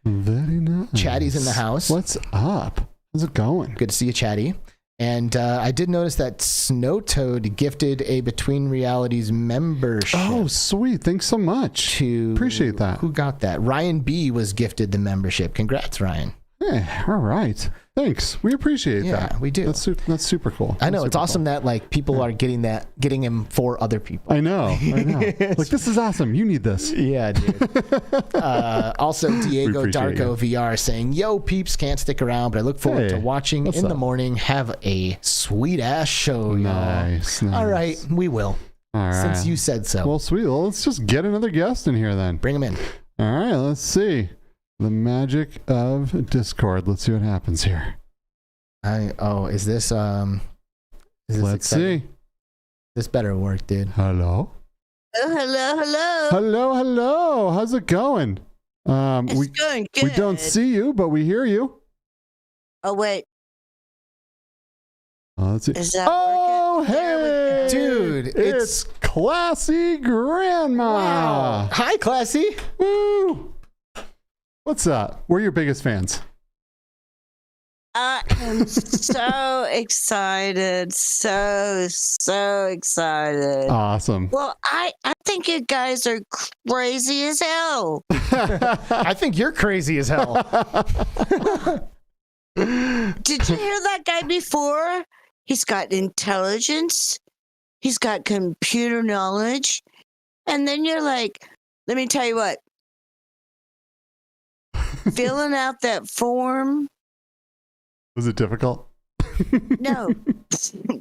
Very nice. Chatty's in the house. What's up? How's it going? Good to see you, Chatty. And I did notice that Snow Toad gifted a Between Realities membership. Oh, sweet. Thanks so much. Appreciate that. Who got that? Ryan B was gifted the membership. Congrats, Ryan. Hey, all right. Thanks. We appreciate that. Yeah, we do. That's super cool. I know. That's It's super awesome that like people are getting him for other people. cool. I know. Like, this is awesome. You need this. Yeah, dude. Also, Diego appreciate Darko VR saying, "Yo, peeps, can't stick around, but I look forward to watching in the morning. Have a sweet ass show, y'all." Nice. All right, we will. All right. Since you said so. Well, sweet. Well, let's just get another guest in here then. Bring him in. All right. Let's see. The magic of Discord. Let's see what happens here. Is this Let's exciting? see. This better work, dude. Hello. Oh, hello. Hello. How's it going? It's going good. We don't see you, but we hear you. Oh, wait. Let's see. Is that Oh, working? There hey, we Dude, it's Classy Grandma. Wow. Hi, Classy. Woo! What's up? We're your biggest fans. I am so excited. So excited. Awesome. Well, I think you guys are crazy as hell. I think you're crazy as hell. Did you hear that guy before? He's got intelligence. He's got computer knowledge. And then you're like, let me tell you what. Filling out that form. Was it difficult? No.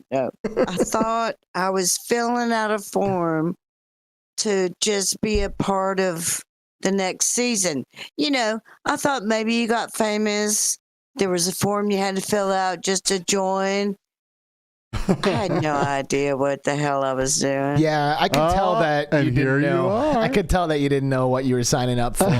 No. I thought I was filling out a form to just be a part of the next season. I thought maybe you got famous. There was a form you had to fill out just to join. I had no idea what the hell I was doing. Yeah, I could tell that you didn't know. I could tell that you didn't know what you were signing up for.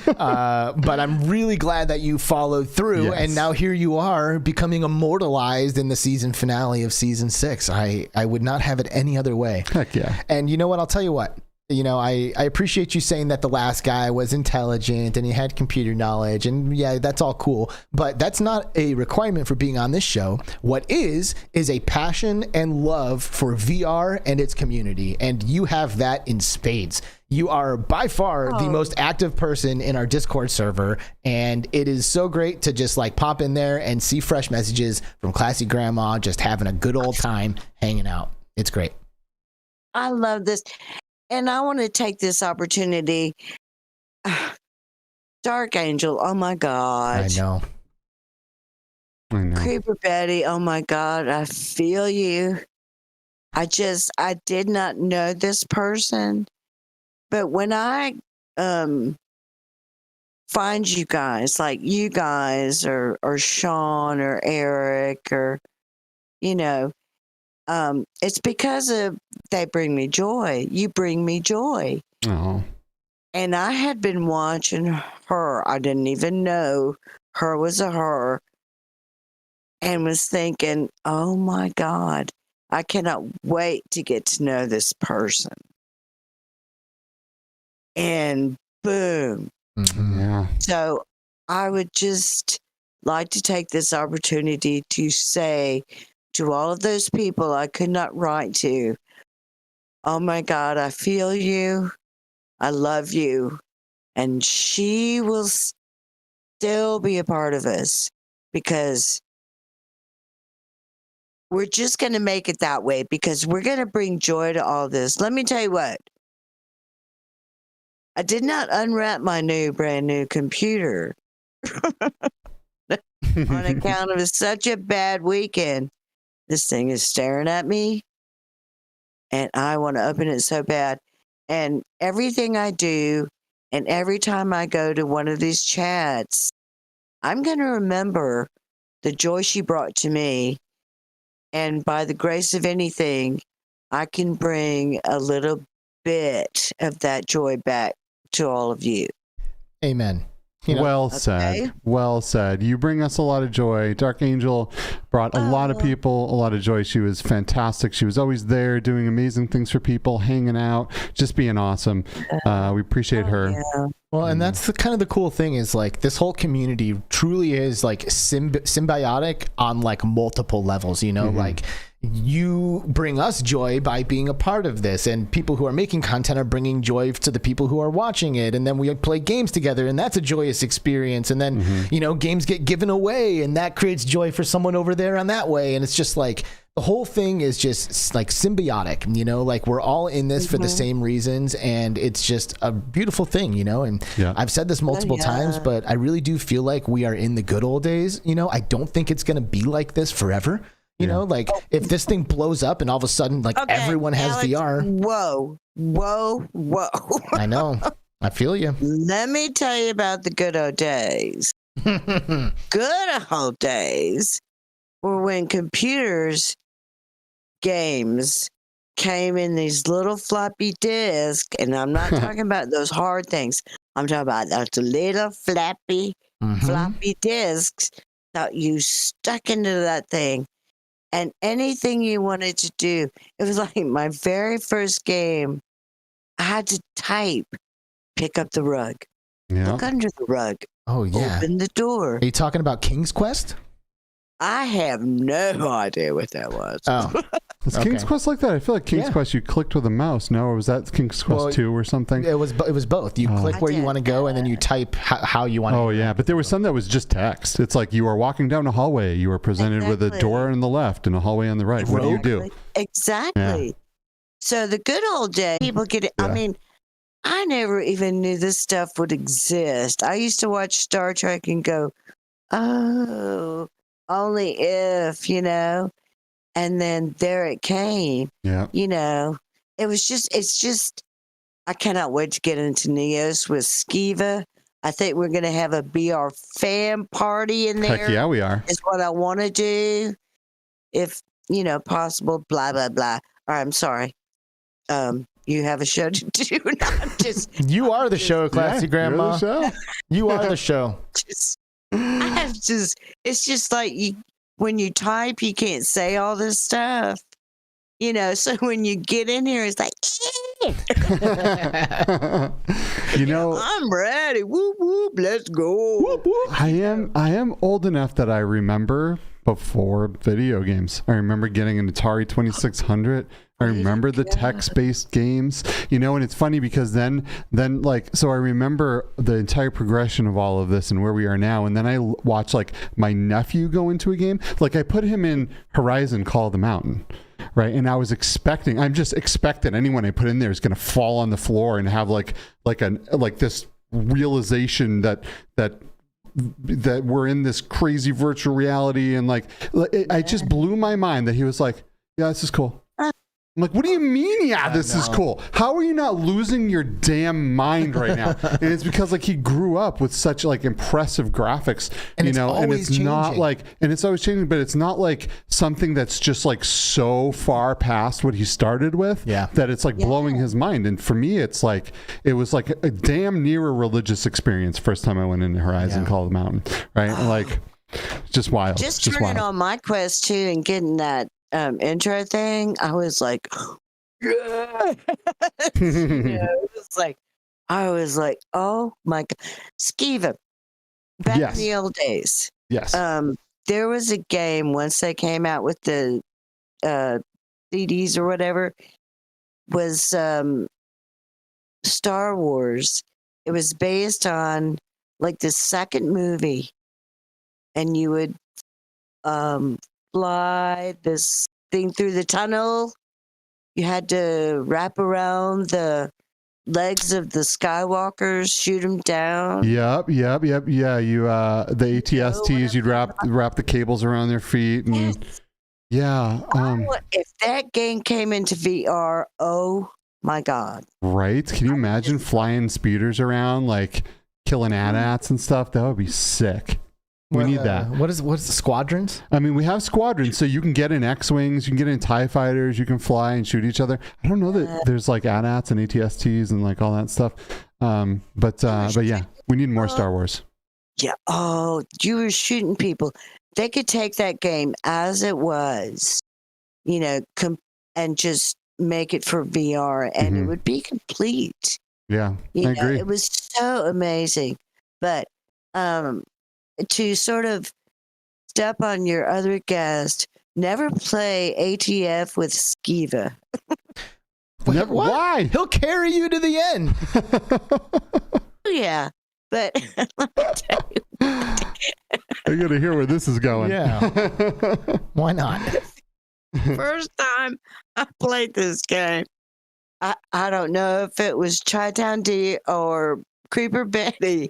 But I'm really glad that you followed through, and now here you are becoming immortalized in the season finale of season 6. I would not have it any other way. Heck yeah. And you know what? I'll tell you what. I appreciate you saying that the last guy was intelligent and he had computer knowledge, and yeah, that's all cool, but that's not a requirement for being on this show. What is a passion and love for VR and its community, and you have that in spades. You are by far the most active person in our Discord server, and it is so great to just like pop in there and see fresh messages from Classy Grandma just having a good old time hanging out. It's great. I love this. And I want to take this opportunity. Dark Angel, oh my God. I know. CreeperBetty, oh my God, I feel you. I did not know this person. But when I find you guys, like you guys or Sean or Eric or, it's because of they bring me joy. You bring me joy. Oh. And I had been watching her. I didn't even know her was a her. And was thinking, oh my God, I cannot wait to get to know this person. And boom. Mhm. Yeah. So I would just like to take this opportunity to say to all of those people I could not write to, oh my God, I feel you. I love you. And she will still be a part of us because we're just going to make it that way because we're going to bring joy to all this. Let me tell you what. I did not unwrap my brand new computer on account of such a bad weekend. This thing is staring at me and I want to open it so bad. And everything I do and every time I go to one of these chats, I'm going to remember the joy she brought to me. And by the grace of anything, I can bring a little bit of that joy back to all of you. Amen. You know, well okay. said. Well said. You bring us a lot of joy. Dark Angel brought a lot of people a lot of joy. She was fantastic. She was always there doing amazing things for people, hanging out, just being awesome. We appreciate her. Yeah. Well, and that's the kind of the cool thing is like this whole community truly is like symbiotic on like multiple levels, you know, like you bring us joy by being a part of this, and people who are making content are bringing joy to the people who are watching it, and then we play games together and that's a joyous experience, and then you know, games get given away and that creates joy for someone over there on that way, and it's just like the whole thing is just like symbiotic, you know, like we're all in this for the same reasons, and it's just a beautiful thing, you know. And I've said this multiple times, but I really do feel like we are in the good old days, you know. I don't think it's going to be like this forever. You know, like if this thing blows up and all of a sudden, like everyone has Alex, VR. Whoa. I know. I feel you. Let me tell you about the good old days. Good old days were when computers games came in these little floppy disks, and I'm not talking about those hard things. I'm talking about those little floppy disks that you stuck into that thing. And anything you wanted to do, it was like my very first game. I had to type, pick up the rug, look under the rug, open the door. Are you talking about King's Quest? I have no idea what that was. Oh, was King's Quest like that? I feel like King's Quest you clicked with a mouse. No, or was that King's Quest 2 or something? It was both. You click where you want to go, and then you type how you want to. Oh yeah, but there was some that was just text. It's like you are walking down a hallway. You are presented with a door on the left and a hallway on the right. What do you do? Exactly. Yeah. So the good old days, people get it. I mean, I never even knew this stuff would exist. I used to watch Star Trek and go, oh, only if, you know. And then there it came. Yeah. You know, it's just, I cannot wait to get into Neos with Skiva. I think we're going to have a BR fan party in there. Heck yeah, we are. Is what I want to do. If, you know, possible, blah, blah, blah. All right, I'm sorry. You have a show to do. Not just. You are the show, Classy Grandma. You are the show. It's just like when you type, you can't say all this stuff, you know. So when you get in here, it's like, you know, I'm ready. Whoop whoop, let's go. Whoop, whoop. I am old enough that I remember before video games. I remember getting an Atari 2600. I remember the text-based games, you know, and it's funny because then like, so I remember the entire progression of all of this and where we are now. And then I watch like my nephew go into a game. Like I put him in Horizon Call of the Mountain, right? And I'm just expecting anyone I put in there is going to fall on the floor and have like this realization that we're in this crazy virtual reality. And like, it just blew my mind that he was like, yeah, this is cool. I'm like, what do you mean? Yeah, this is cool. How are you not losing your damn mind right now? And it's because like he grew up with such like impressive graphics, and and it's changing. Not like, and it's always changing, but it's not like something that's just like so far past what he started with that it's like blowing his mind. And for me, it's like, it was like a damn near a religious experience first time I went into Horizon Call of the Mountain, right? Like, just wild. Just turning on my Quest 2 and getting that intro thing, I was like, it's like, I was like, oh my God. Skiva, back in the old days. Yes. There was a game once they came out with the CDs or whatever, was Star Wars. It was based on like the second movie, and you would fly this thing through the tunnel. You had to wrap around the legs of the Skywalkers, shoot them down. Yep. Yeah, you the ATSTs, you'd wrap the cables around their feet, and if that game came into VR, oh my God. Right? Can you imagine flying speeders around, like killing AT-ATs and stuff? That would be sick. We need that. What's the squadrons? I mean, we have squadrons, so you can get in X-Wings, you can get in TIE fighters, you can fly and shoot each other. I don't know that there's like AT-ATs and ATSTs and like all that stuff. But yeah, we need more Star Wars. Yeah. Oh, you were shooting people. They could take that game as it was, and just make it for VR, and it would be complete. Yeah, I agree. It was so amazing. But to sort of step on your other guest, never play ATF with Skiva. Never, why? He'll carry you to the end. Yeah, but let me tell you. I gotta hear where this is going. Yeah. Why not? First time I played this game, I don't know if it was Chi-Town D or CreeperBetty,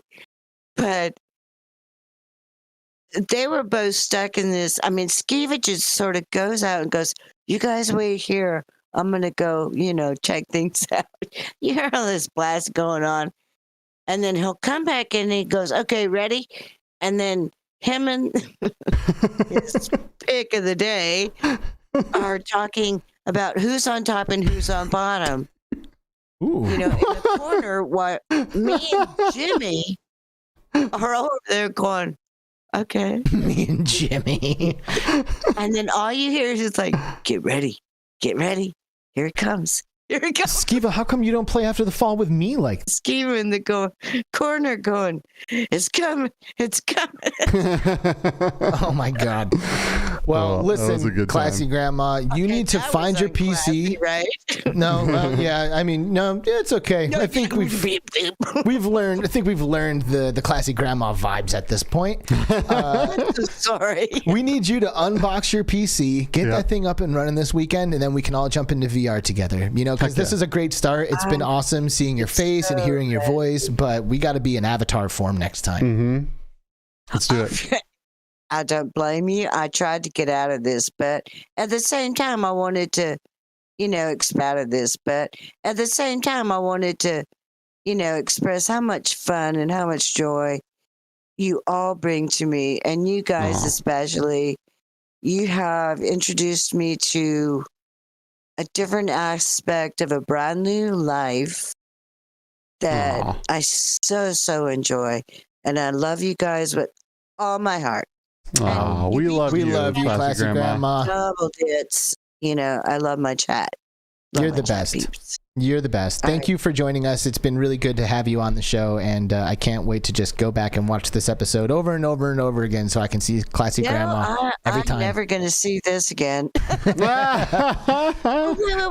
but they were both stuck in this. I mean, Skiva just sort of goes out and goes, you guys wait here. I'm going to go, check things out. You hear all this blast going on. And then he'll come back and he goes, okay, ready? And then him and his pick of the day are talking about who's on top and who's on bottom. Ooh. In the corner, while me and Jimmy are over there going, okay. Me and Jimmy. And then all you hear is just like, get ready. Here it comes. Skiva, how come you don't play After the Fall with me? Like Skiva in the corner going, it's coming. Oh my God. Well, listen, classy grandma, you need to find your PC. Classy, right? No, yeah. I mean, no, it's okay. I think we've learned the classy grandma vibes at this point. Sorry. We need you to unbox your PC, get that thing up and running this weekend, and then we can all jump into VR together. Because this is a great start. It's been awesome seeing your face and hearing your voice, but we got to be in avatar form next time. Mm-hmm. Let's do it. I don't blame you. I tried to get out of this, but at the same time, I wanted to, expand out of this. But at the same time, I wanted to, express how much fun and how much joy you all bring to me. And you guys especially, you have introduced me to a different aspect of a brand new life that I so enjoy. And I love you guys with all my heart. Oh, we love you, classy grandma. Double dits. I love my chat. You're the best. You're the best. Thank you for joining us. It's been really good to have you on the show, and I can't wait to just go back and watch this episode over and over and over again so I can see classy grandma every time. I'm never going to see this again.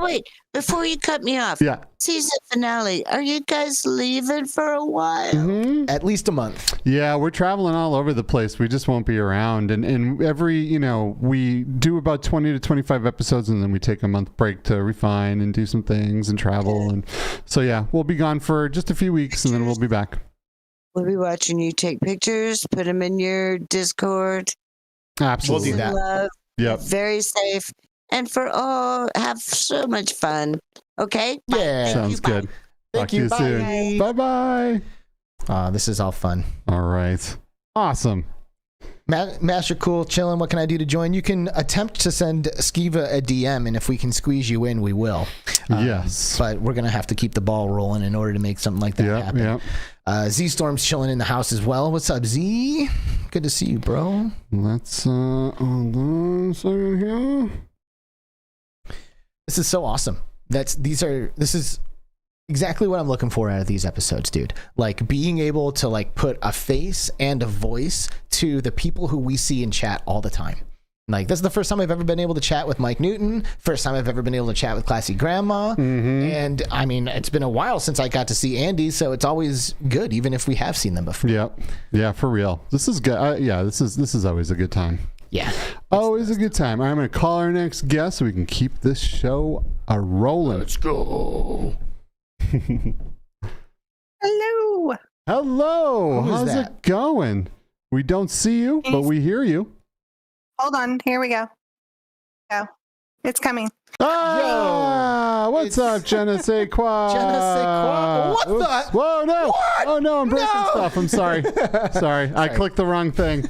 Wait. Before you cut me off. Yeah. Season finale. Are you guys leaving for a while? Mm-hmm. At least a month. Yeah, we're traveling all over the place. We just won't be around. And every, we do about 20 to 25 episodes, and then we take a month break to refine and do some things and travel. And so, yeah, we'll be gone for just a few weeks, and then we'll be back. We'll be watching you take pictures, put them in your Discord. Absolutely. We'll do that. Love, yep. Very safe. and for all. Have so much fun. Okay? Bye. Yeah. Thank Sounds you. Bye. good. Talk to you. you Bye. soon. Bye-bye. This is all fun. All right. Awesome. Master Cool, chilling. What can I do to join? You can attempt to send Skiva a DM, and if we can squeeze you in, we will. Yes. But we're going to have to keep the ball rolling in order to make something like that happen. Z-Storm's chilling in the house as well. What's up, Z? Good to see you, bro. Let's, hold on a second here. This is so awesome. This is exactly what I'm looking for out of these episodes, dude. Like being able to like put a face and a voice to the people who we see in chat all the time. Like this is the first time I've ever been able to chat with Mike Newton. First time I've ever been able to chat with Classy Grandma. And I mean, it's been a while since I got to see Andy, so it's always good, even if we have seen them before. Yep. Yeah, for real. This is good. This is always a good time. Yeah. Always a good time. I'm going to call our next guest so we can keep this show rolling. Let's go. Hello. Hello. Who is How's that? it going? We don't see you, but we hear you. Hold on. Here we go. Go. It's coming. What's up, Jenna Sequa? Jenna Sequa? What the? Whoa, no. What? Oh, no, I'm breaking No. stuff. I'm sorry. Sorry. I clicked the wrong thing.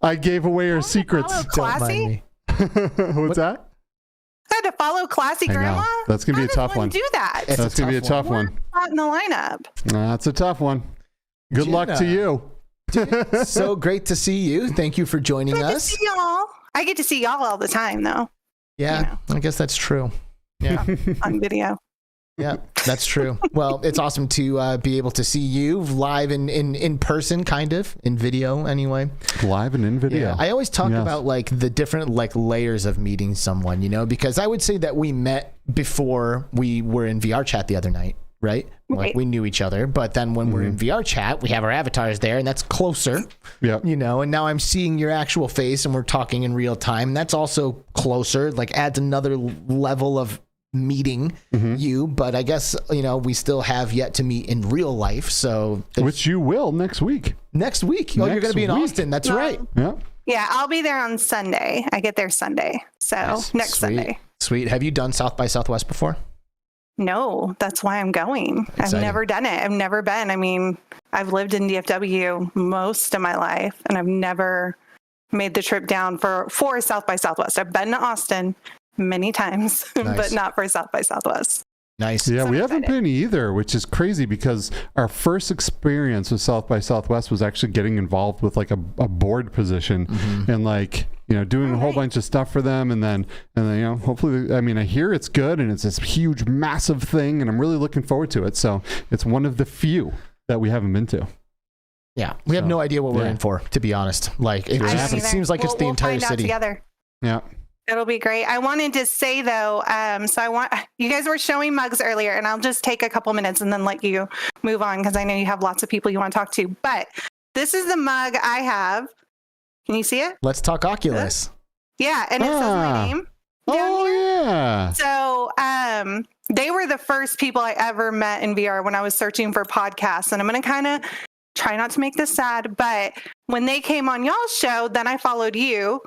I gave away her secrets. Follow Don't mind Classy? me. What's that? I had to follow Classy I know. Grandma? That's going to be a tough one. Do that. It's That's going to be a tough one. Not in the lineup. That's a tough one. Good luck to Jenna. you. So great to see you. Thank you for joining Good to us. see y'all. I get to see y'all all the time, though, Yeah, I guess that's true. Yeah. on video. Yeah, that's true. Well, it's awesome to be able to see you live in person, kind of in video anyway. Live and in video. Yeah, I always talk Yes. about like the different like layers of meeting someone, you know, because I would say that we met before we were in VR chat the other night, right? Like Right. we knew each other, but then when we're in VR chat, we have our avatars there, and that's closer, Yep. you know. And now I'm seeing your actual face, and we're talking in real time. That's also closer. Like adds another level of meeting you. But I guess you know we still have yet to meet in real life. So Which you will next week. next week, oh, you're Next going to be in week. Austin. That's No. right. Yeah. Yeah, I'll be there on Sunday. I get there Sunday. So next Sweet. Sunday. Sweet. Have you done South by Southwest before? No, that's why I'm going. I've Exciting. never done it. I've never been. I mean, I've lived in DFW most of my life, and I've never made the trip down for South by Southwest. I've been to Austin many times, Nice. but not for South by Southwest. Nice. Yeah, So we I'm haven't excited. been either, which is crazy because our first experience with South by Southwest was actually getting involved with like a board position and like, you know, doing a whole bunch of stuff for them. And then, you know, hopefully, I mean, I hear it's good and it's this huge, massive thing and I'm really looking forward to it. So it's one of the few that we haven't been to. Yeah, we have So, no idea what we're yeah. in for, to be honest. Like, it, I just, don't it seems like it's the entire find out city. together. Yeah. It'll be great. I wanted to say though, so I want you guys were showing mugs earlier, and I'll just take a couple minutes and then let you move on because I know you have lots of people you want to talk to. But this is the mug I have. Can you see it? Let's talk Oculus. Yeah, and it says my name. down Oh, here. yeah. So they were the first people I ever met in VR when I was searching for podcasts. And I'm going to kind of try not to make this sad, but when they came on y'all's show, then I followed you,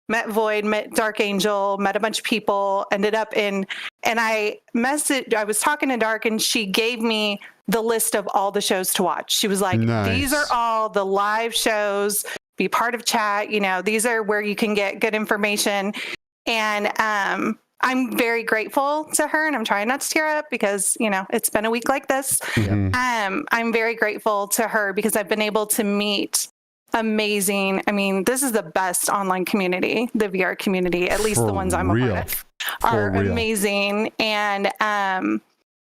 met Void, met Dark Angel, met a bunch of people, ended up in, and I was talking to Dark and she gave me the list of all the shows to watch. She was like, Nice. these are all the live shows, be part of chat. You know, these are where you can get good information. And I'm very grateful to her, and I'm trying not to tear up because, you know, it's been a week like this. Mhm. I'm very grateful to her because I've been able to meet amazing. I mean, this is the best online community, the VR community, at least For the ones I'm real. a part of, are For real. amazing. And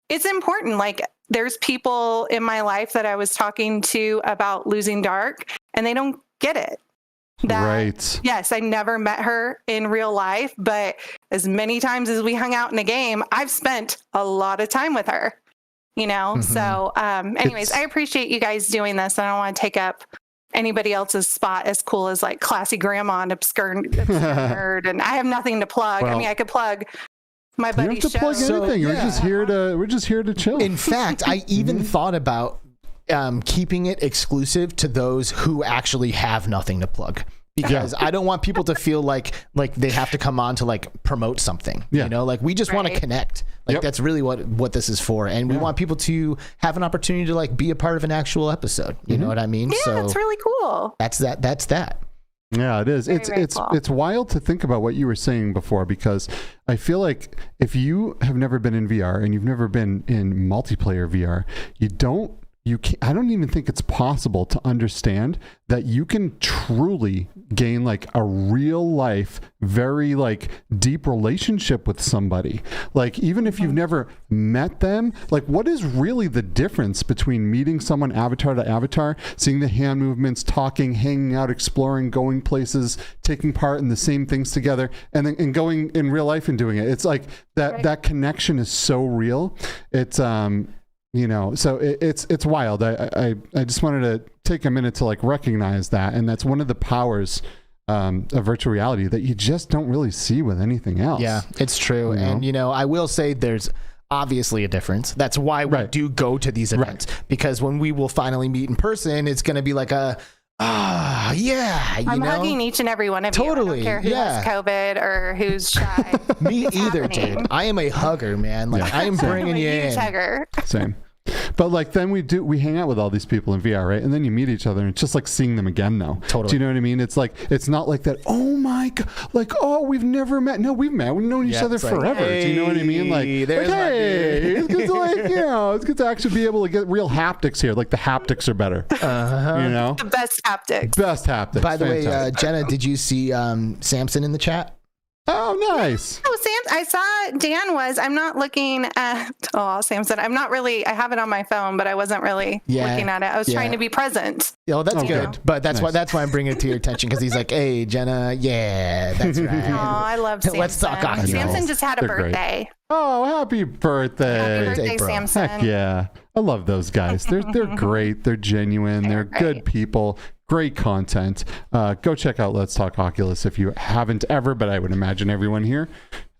it's important. Like, there's people in my life that I was talking to about losing Dark, and they don't get it. Right. Yes, I never met her in real life, but as many times as we hung out in a game, I've spent a lot of time with her, you know? Mhm. So, anyways, It's- I appreciate you guys doing this. I don't want to take up anybody else's spot as cool as like classy grandma and obscure nerd. And I have nothing to plug. I Well, mean, I could plug my You don't buddy's have to plug show. So, anything. We're yeah. just here to chill. In fact, I even thought about keeping it exclusive to those who actually have nothing to plug. because I don't want people to feel like they have to come on to like promote something. Yeah. You know, like we just want to connect. Like that's really what this is for, and we want people to have an opportunity to like be a part of an actual episode. You know what I mean? Yeah, so it's really cool. that's that. Yeah, it is. Very, very cool. It's wild to think about what you were saying before, because I feel like if you have never been in VR and you've never been in multiplayer VR, I don't even think it's possible to understand that you can truly gain like a real life, very like deep relationship with somebody. Like even if you've never met them, like what is really the difference between meeting someone avatar to avatar, seeing the hand movements, talking, hanging out, exploring, going places, taking part in the same things together, and then going in real life and doing it. It's like that connection is so real. It's you know, so it's wild. I just wanted to take a minute to like recognize that, and that's one of the powers of virtual reality that you just don't really see with anything else. Yeah, it's true. And you know, I will say there's obviously a difference. That's why we do go to these events, because when we will finally meet in person, it's going to be like a I'm hugging each and every one of you. I don't care who has COVID or who's shy. Me either, dude. I am a hugger, man. Like I am bringing you in. Hugger. Same. But like then we hang out with all these people in VR, right? And then you meet each other, and it's just like seeing them again now. Totally. Do you know what I mean? It's like it's not like that. Oh my god! Like we've never met. No, we've met. We've known each other forever. Hey, do you know what I mean? Like hey, it's good to like it's good to actually be able to get real haptics here. Like the haptics are better. You know, the best haptics. Best haptics. By the way, Jenna, did you see Samson in the chat? Oh, nice. Oh, Sam, I saw Dan was. I'm not looking at. Oh, Samson. I'm not really. I have it on my phone, but I wasn't really looking at it. I was trying to be present. Oh, that's good. But that's why I'm bringing it to your attention, because he's like, hey, Jenna, that's right. Oh, I love Samson. Let's talk on Samson just had a birthday. Oh, happy birthday. Happy birthday, Samson. Heck yeah. I love those guys. They're great. They're genuine. They're good people. Great content. Go check out Let's Talk Oculus if you haven't ever, but I would imagine everyone here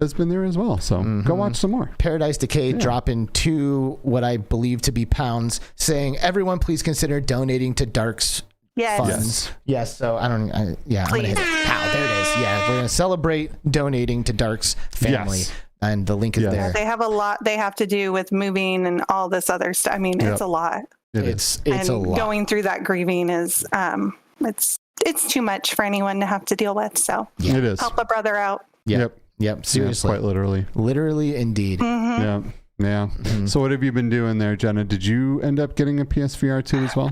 has been there as well. So go watch some more. Paradise Decay dropping 2 what I believe to be pounds, saying everyone please consider donating to Dark's funds. Yes. So I'm gonna hit it. Pow, there it is. Yeah, we're gonna celebrate donating to Dark's family. Yes. And the link is there. They have a lot they have to do with moving and all this other stuff. I mean, it's a lot. It's a lot. Going through that grieving is it's too much for anyone to have to deal with. So it is. Help a brother out. Yep. Seriously. Quite literally. Literally, indeed. Mm-hmm. Yeah. So what have you been doing there, Jenna? Did you end up getting a PSVR 2 as well?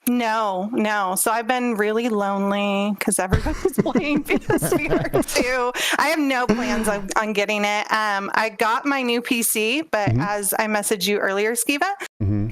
No. So I've been really lonely because everybody's playing PSVR 2. I have no plans on getting it. I got my new PC, but as I messaged you earlier, Skiva,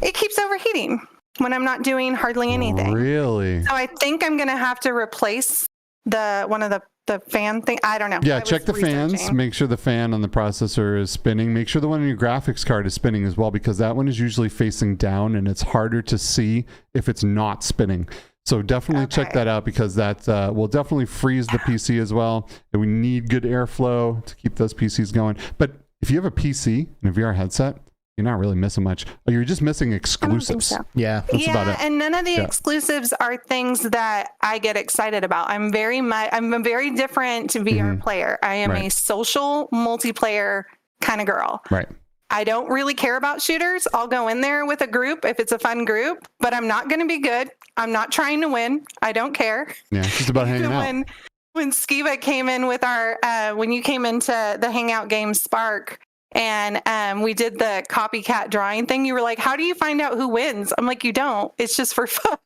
it keeps overheating when I'm not doing hardly anything. Really? So I think I'm going to have to replace one of the fan thing. I don't know. Yeah, check the fans. Make sure the fan on the processor is spinning. Make sure the one on your graphics card is spinning as well, because that one is usually facing down and it's harder to see if it's not spinning. So definitely check that out, because that will definitely freeze the PC as well. And we need good airflow to keep those PCs going. But if you have a PC and a VR headset, you're not really missing much. You're just missing exclusives. I don't think so. Yeah. That's about it. And none of the exclusives are things that I get excited about. I'm a very different VR player. I am a social multiplayer kind of girl. Right. I don't really care about shooters. I'll go in there with a group if it's a fun group, but I'm not going to be good. I'm not trying to win. I don't care. Yeah, it's just about hanging out. When Skiva came in with our, when you came into the Hangout game Spark, and we did the copycat drawing thing, you were like, how do you find out who wins? I'm like, you don't. It's just for fun.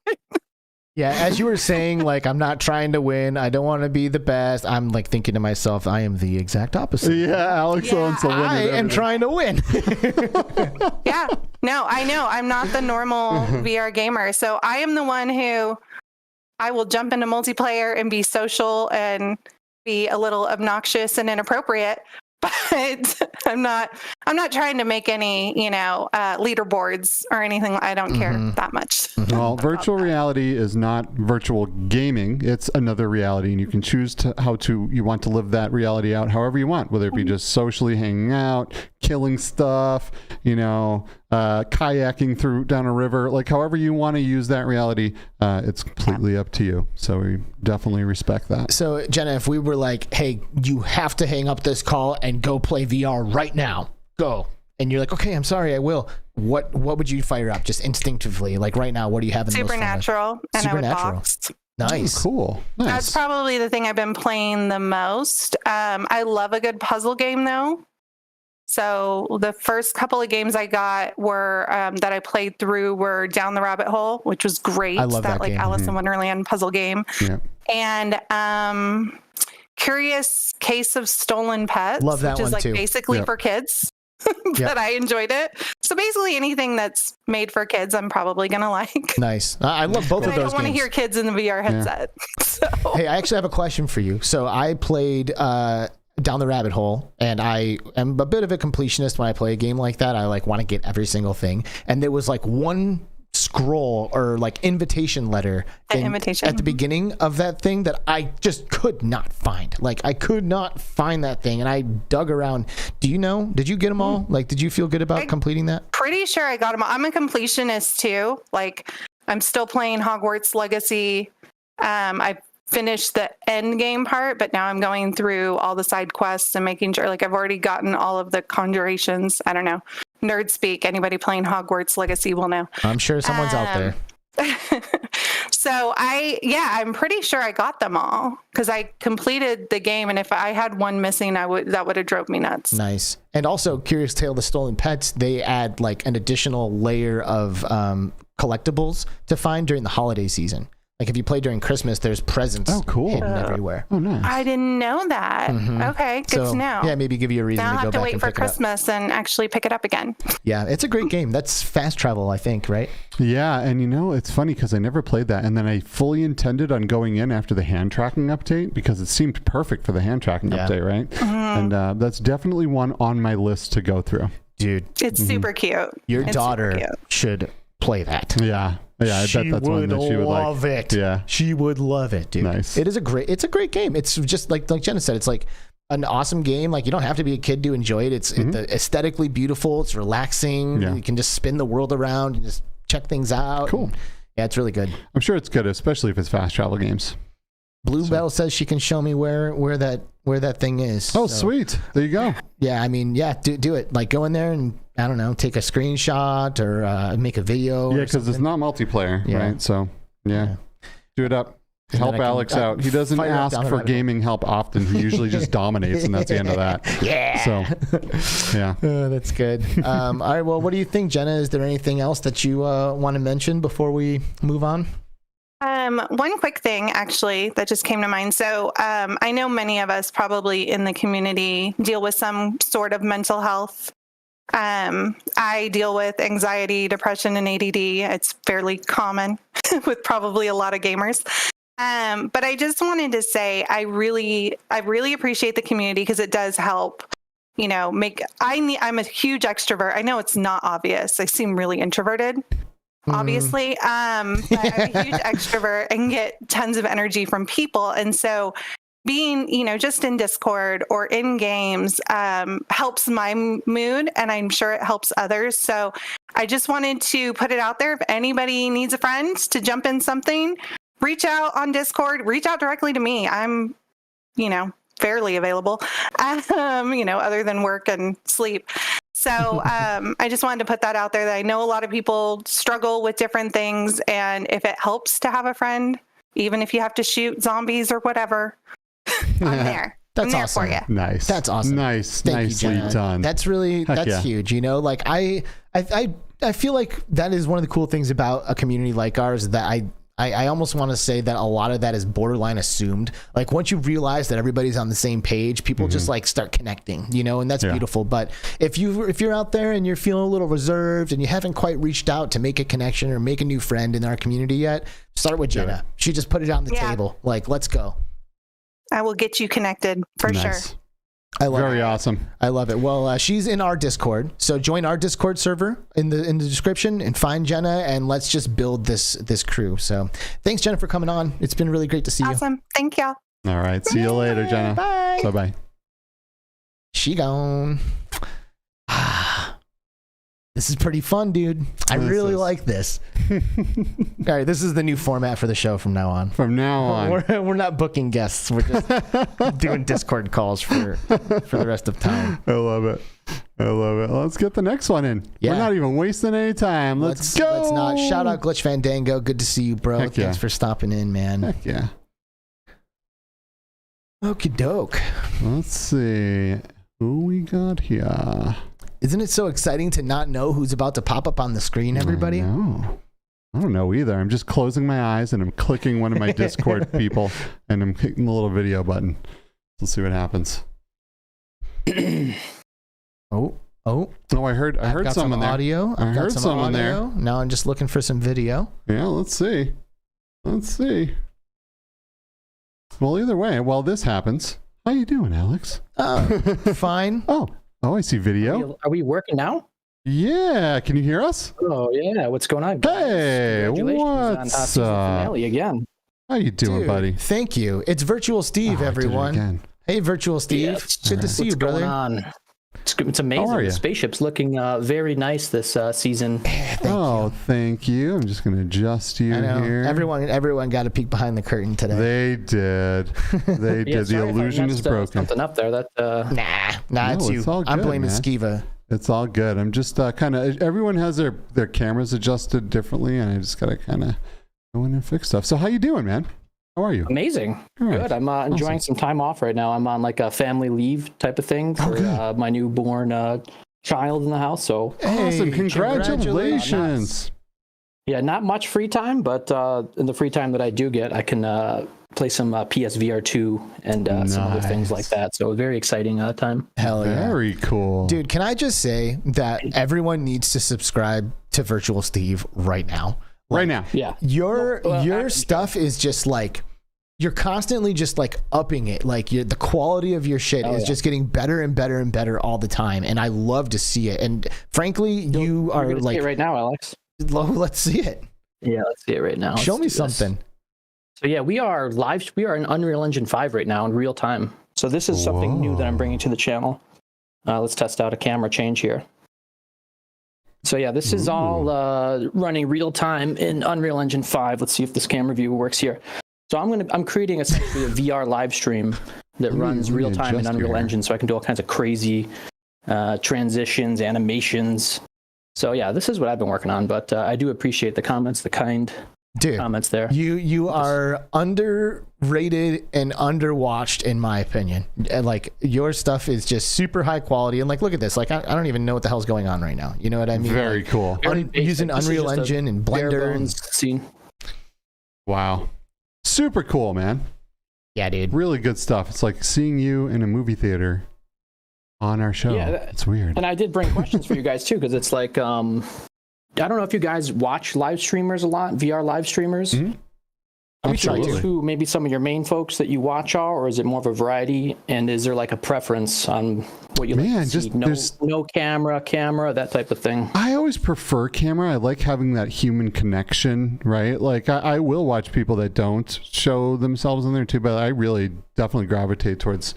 Yeah, as you were saying, like, I'm not trying to win. I don't want to be the best. I'm like thinking to myself, I am the exact opposite. Yeah, Alex wants to win. I am trying to win. Yeah, no, I know. I'm not the normal VR gamer. So I am the one who I will jump into multiplayer and be social and be a little obnoxious and inappropriate. But I'm not trying to make any, leaderboards or anything. I don't care that much. Well, virtual reality is not virtual gaming. It's another reality, and you can choose how you want to live that reality out however you want, whether it be just socially hanging out, killing stuff, kayaking through down a river, like however you want to use that reality, it's completely up to you. So we definitely respect that. So Jenna, if we were like, hey, you have to hang up this call and go play VR right now, go. And you're like, okay, I'm sorry, I will. What would you fire up just instinctively? Like right now, what do you have in the most fun with? Supernatural, and I would box. Nice. Oh, cool. Nice. That's probably the thing I've been playing the most. I love a good puzzle game though. So the first couple of games I got were that I played through were Down the Rabbit Hole, which was great. I love that like game. Alice in Wonderland puzzle game. Yeah. And Curious Case of Stolen Pets, Love that which is one like too. basically for kids. But I enjoyed it. So basically anything that's made for kids, I'm probably going to like. Nice. I love both of those games. I don't want to hear kids in the VR headset. So. Hey, I actually have a question for you. So I played Down the Rabbit Hole, and I am a bit of a completionist when I play a game like that. I like want to get every single thing. And there was like one scroll or like invitation letter at the beginning of that thing that I just could not find. Like I could not find that thing, and I dug around. Did you get them all? Like, did you feel good about completing that? Pretty sure I got them all. I'm a completionist too. Like I'm still playing Hogwarts Legacy. I finished the end game part, but now I'm going through all the side quests and making sure, like I've already gotten all of the conjurations. I don't know. Nerd speak. Anybody playing Hogwarts Legacy will know. I'm sure someone's out there. So I'm pretty sure I got them all because I completed the game, and if I had one missing, that would have drove me nuts. Nice. And also, Curious Tale of the Stolen Pets, they add like an additional layer of collectibles to find during the holiday season. Like if you play during Christmas, there's presents hidden everywhere. Oh, nice. I didn't know that. Mm-hmm. Okay, good to know. Yeah, maybe give you a reason now to I'll go have to back wait and for pick it up. Christmas and actually pick it up again. Yeah, it's a great game. That's fast travel, I think, right? Yeah, and it's funny because I never played that, and then I fully intended on going in after the hand tracking update because it seemed perfect for the hand tracking update, right? Mm-hmm. And that's definitely one on my list to go through. Dude, it's super cute. Your daughter should play that. Yeah, I bet that's one that she would love like. It. Yeah, she would love it, dude. Nice. It's a great game. It's just like Jenna said, it's like an awesome game. Like you don't have to be a kid to enjoy it. It's aesthetically beautiful. It's relaxing. Yeah. You can just spin the world around and just check things out. Cool. And, yeah, it's really good. I'm sure it's good, especially if it's fast travel games. Bluebell says she can show me where that thing is. Oh, sweet. There you go. Yeah, I mean, do it. Like go in there and I don't know, take a screenshot or make a video. Yeah, because it's not multiplayer, right? So yeah, do it up. Help Alex out. He doesn't ask for gaming help often. He usually just dominates, and that's the end of that. Yeah. So, yeah. That's good. All right. Well, what do you think, Jenna? Is there anything else that you want to mention before we move on? One quick thing, actually, that just came to mind. So I know many of us probably in the community deal with some sort of mental health. I deal with anxiety, depression, and ADD. It's fairly common with probably a lot of gamers. But I just wanted to say I really appreciate the community because it does help, I'm a huge extrovert. I know it's not obvious. I seem really introverted, obviously. But I'm a huge extrovert and get tons of energy from people. And so being, just in Discord or in games helps my mood, and I'm sure it helps others. So I just wanted to put it out there. If anybody needs a friend to jump in something, reach out on Discord, reach out directly to me. I'm, fairly available, other than work and sleep. So I just wanted to put that out there that I know a lot of people struggle with different things. And if it helps to have a friend, even if you have to shoot zombies or whatever, I'm there. That's awesome. For you. Nice. That's awesome. Nice. Thank Nicely you, done. That's huge. Like I feel like that is one of the cool things about a community like ours that I almost want to say that a lot of that is borderline assumed. Like once you realize that everybody's on the same page, people just like start connecting, and that's beautiful. But if you're out there and you're feeling a little reserved and you haven't quite reached out to make a connection or make a new friend in our community yet, start with Jenna. She just put it on the table. Like, let's go. I will get you connected for sure. I love Very it. awesome. I love it. Well, she's in our Discord, so join our Discord server in the description and find Jenna, and let's just build this crew. So, thanks, Jenna, for coming on. It's been really great to see you. Awesome. Thank y'all. All right. See you later, Jenna. Bye. Bye. She gone. This is pretty fun, dude. I really like this. All right, this is the new format for the show from now on. From now on. We're not booking guests. We're just doing Discord calls for the rest of time. I love it. Let's get the next one in. Yeah. We're not even wasting any time. Let's go. Let's not. Shout out Glitch Fandango. Good to see you, bro. Heck yeah. Thanks for stopping in, man. Heck yeah. Okie doke. Let's see who we got here. Isn't it so exciting to not know who's about to pop up on the screen, everybody? I don't know either. I'm just closing my eyes and I'm clicking one of my Discord people and I'm hitting the little video button. Let's see what happens. Oh, I heard got someone some there. Audio. I heard someone there. Now I'm just looking for some video. Yeah, let's see. Well, either way, while this happens, how you doing, Alex? Fine. Oh, I see video. Are we working now? Yeah, can you hear us? Oh yeah, what's going on, guys? Hey, Congratulations on what's season up? finale again. How you doing, Dude, buddy? Thank you. It's Virtual Steve, Oh, I did it everyone. again. Hey, Virtual Steve. Good to see you, What's brother. going on? It's amazing. How are The you? spaceship's looking very nice this season. Thank you. I'm just gonna adjust you I know. here. Everyone got a peek behind the curtain today. They did. They Yeah, did. The sorry if I illusion is messed, broken. Something up there. That Nah, No, it's you. it's all I'm good, blaming man. Skiva. It's all good. I'm just kind of. Everyone has their cameras adjusted differently, and I just gotta kind of go in and fix stuff. So how you doing, man? How are you? amazing. All right. Good. I'm enjoying some time off right now. I'm on like a family leave type of thing for my newborn child in the house. So Awesome! Hey, Congratulations! yeah, not much free time, but in the free time that I do get, I can play some PSVR 2 and some other things like that. So very exciting time. Hell yeah. Very cool, Dude, can I just say that everyone needs to subscribe to Virtual Steve right now? Right now, Yeah. Your stuff is just like, you're constantly just like upping it. Like the quality of your shit is just getting better and better and better all the time. And I love to see it. And frankly, you are You're gonna like, see it right now, Alex. let's see it. Yeah, let's see it right now. Show Let's me do this. something. So yeah, we are live. We are in Unreal Engine 5 right now in real time. So this is something new that I'm bringing to the channel. Let's test out a camera change here. So yeah, this is all running real time in Unreal Engine 5. Let's see if this camera view works here. So I'm creating essentially a VR live stream that runs real time in Unreal Engine, so I can do all kinds of crazy transitions, animations. So yeah, this is what I've been working on. But I do appreciate the comments, the kind Dude, comments there. you are underrated and underwatched in my opinion. And like your stuff is just super high quality. And like, look at this. Like, I don't even know what the hell's going on right now. You know what I mean? very like, cool. Very basic. using This is Unreal just a Engine and bare Blender. bones scene. Wow, super cool, man. Yeah, dude. Really good stuff. It's like seeing you in a movie theater on our show. Yeah, it's weird. And I did bring questions for you guys too, because it's like I don't know if you guys watch live streamers a lot, VR live streamers. Mm-hmm. I'm Absolutely. curious who maybe some of your main folks that you watch are, or is it more of a variety? And is there like a preference on what you like to see? No camera, that type of thing. I always prefer camera. I like having that human connection, right? Like I will watch people that don't show themselves in there too, but I really definitely gravitate towards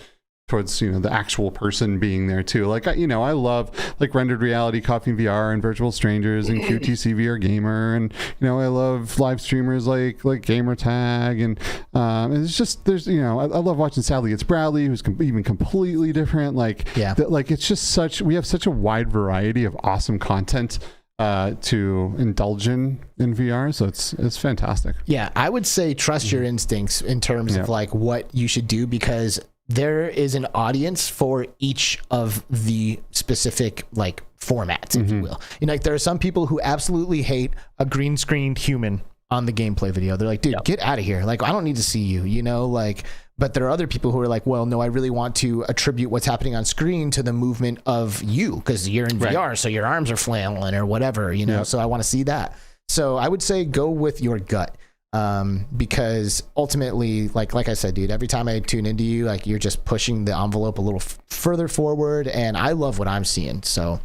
the actual person being there too. Like I love like rendered reality, Cwamne VR, and virtual strangers, and Q2C VR Gamer, and I love live streamers like Gamer Tag, and it's just I love watching Sadly It's Bradley, who's even completely different. Like it's just we have such a wide variety of awesome content to indulge in VR, so it's fantastic. Yeah, I would say trust your instincts in terms of like what you should do, because there is an audience for each of the specific like formats, if you will. Like there are some people who absolutely hate a green screened human on the gameplay video. They're like, dude, get out of here. Like, I don't need to see you, like, but there are other people who are like, well, no, I really want to attribute what's happening on screen to the movement of you, because you're in VR, so your arms are flailing or whatever, so I want to see that. So I would say go with your gut. Because ultimately, like I said, dude, every time I tune into you, like you're just pushing the envelope a little further forward, and I love what I'm seeing. So,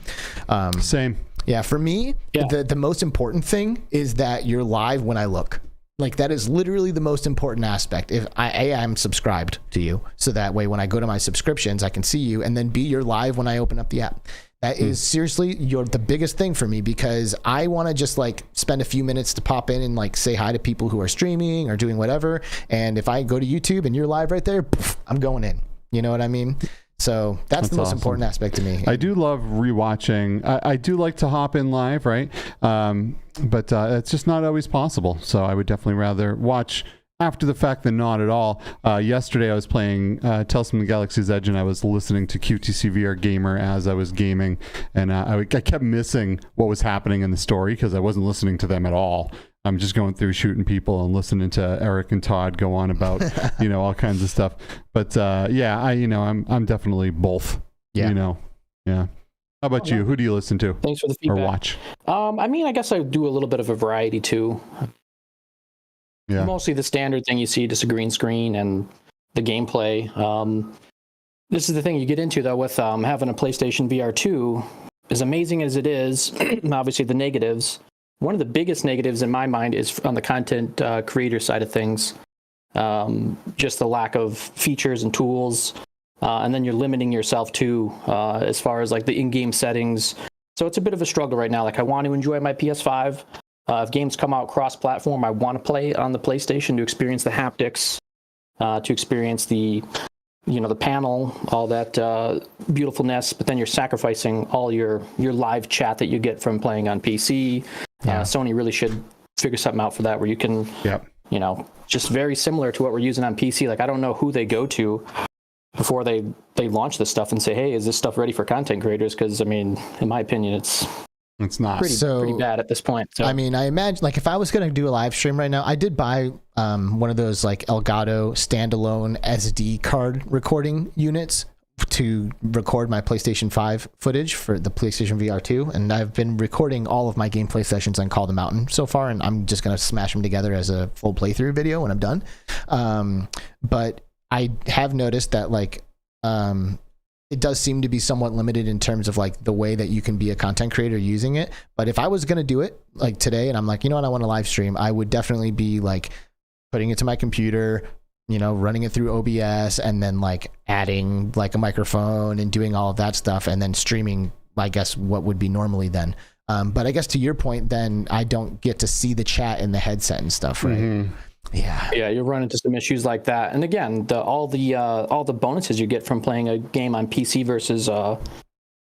same. Yeah, for me, the most important thing is that you're live when I look. Like that is literally the most important aspect. If I'm subscribed to you, so that way when I go to my subscriptions, I can see you, and then B, you're live when I open up the app. That is seriously the biggest thing for me, because I want to just like spend a few minutes to pop in and like say hi to people who are streaming or doing whatever. And if I go to YouTube and you're live right there, I'm going in. You know what I mean? So that's the most important aspect to me. I do love rewatching. I do like to hop in live, right? But it's just not always possible. So I would definitely rather watch after the fact than not at all. Yesterday I was playing Tales from the Galaxy's Edge, and I was listening to Q2C VR Gamer as I was gaming, and I kept missing what was happening in the story because I wasn't listening to them at all. I'm just going through shooting people and listening to Eric and Todd go on about, all kinds of stuff. But I'm definitely both. Yeah. Yeah. How about you? Who do you listen to? Thanks for the feedback. Or watch? I guess I do a little bit of a variety too. Yeah. Mostly the standard thing you see, just a green screen and the gameplay. This is the thing you get into though with having a PlayStation VR 2. As amazing as it is, obviously the negatives. One of the biggest negatives in my mind is on the content creator side of things. Just the lack of features and tools, and then you're limiting yourself too as far as like the in-game settings. So it's a bit of a struggle right now. Like I want to enjoy my PS5. If games come out cross-platform, I want to play on the PlayStation to experience the haptics, to experience the panel, all that beautifulness. But then you're sacrificing all your live chat that you get from playing on PC. Sony really should figure something out for that, where you can, just very similar to what we're using on PC. Like I don't know who they go to before they launch this stuff and say, hey, is this stuff ready for content creators? Because I mean, in my opinion, it's not pretty bad at this point. So. I mean, I imagine like if I was going to do a live stream right now, I did buy one of those like Elgato standalone SD card recording units to record my PlayStation 5 footage for the PlayStation VR 2. And I've been recording all of my gameplay sessions on Call the Mountain so far. And I'm just going to smash them together as a full playthrough video when I'm done. But I have noticed that like, it does seem to be somewhat limited in terms of like the way that you can be a content creator using it. But if I was going to do it like today and I'm like, you know what, I want to live stream, I would definitely be like putting it to my computer, running it through OBS and then like adding like a microphone and doing all of that stuff and then streaming, I guess, what would be normally then. But I guess to your point, then I don't get to see the chat in the headset and stuff, right? Mm-hmm. Yeah, you run into some issues like that. And again, all the bonuses you get from playing a game on PC versus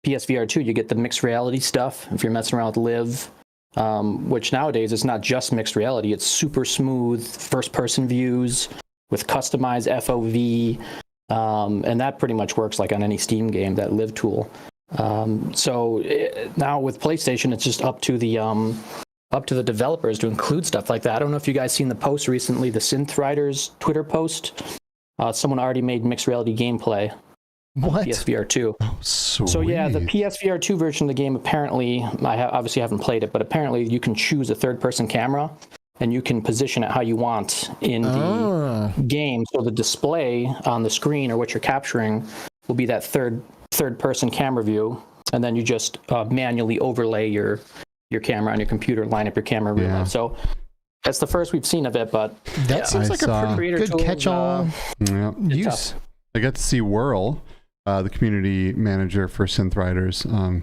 PSVR 2, you get the mixed reality stuff if you're messing around with Live, which nowadays is not just mixed reality, it's super smooth first-person views with customized FOV, and that pretty much works like on any Steam game, that Live tool. Now with PlayStation, it's just up to the developers to include stuff like that. I don't know if you guys seen the post recently, the Synth Riders Twitter post. Someone already made mixed reality gameplay. What? PSVR 2. Oh, sweet. So yeah, the PSVR 2 version of the game, apparently, obviously haven't played it, but apparently you can choose a third-person camera and you can position it how you want in the game. So the display on the screen or what you're capturing will be that third-person camera view, and then you just manually overlay your camera on your computer, line up your camera. Yeah. So that's the first we've seen of it, but that seems like a pretty good catch-all use. I got to see Whirl, the community manager for Synth Riders. I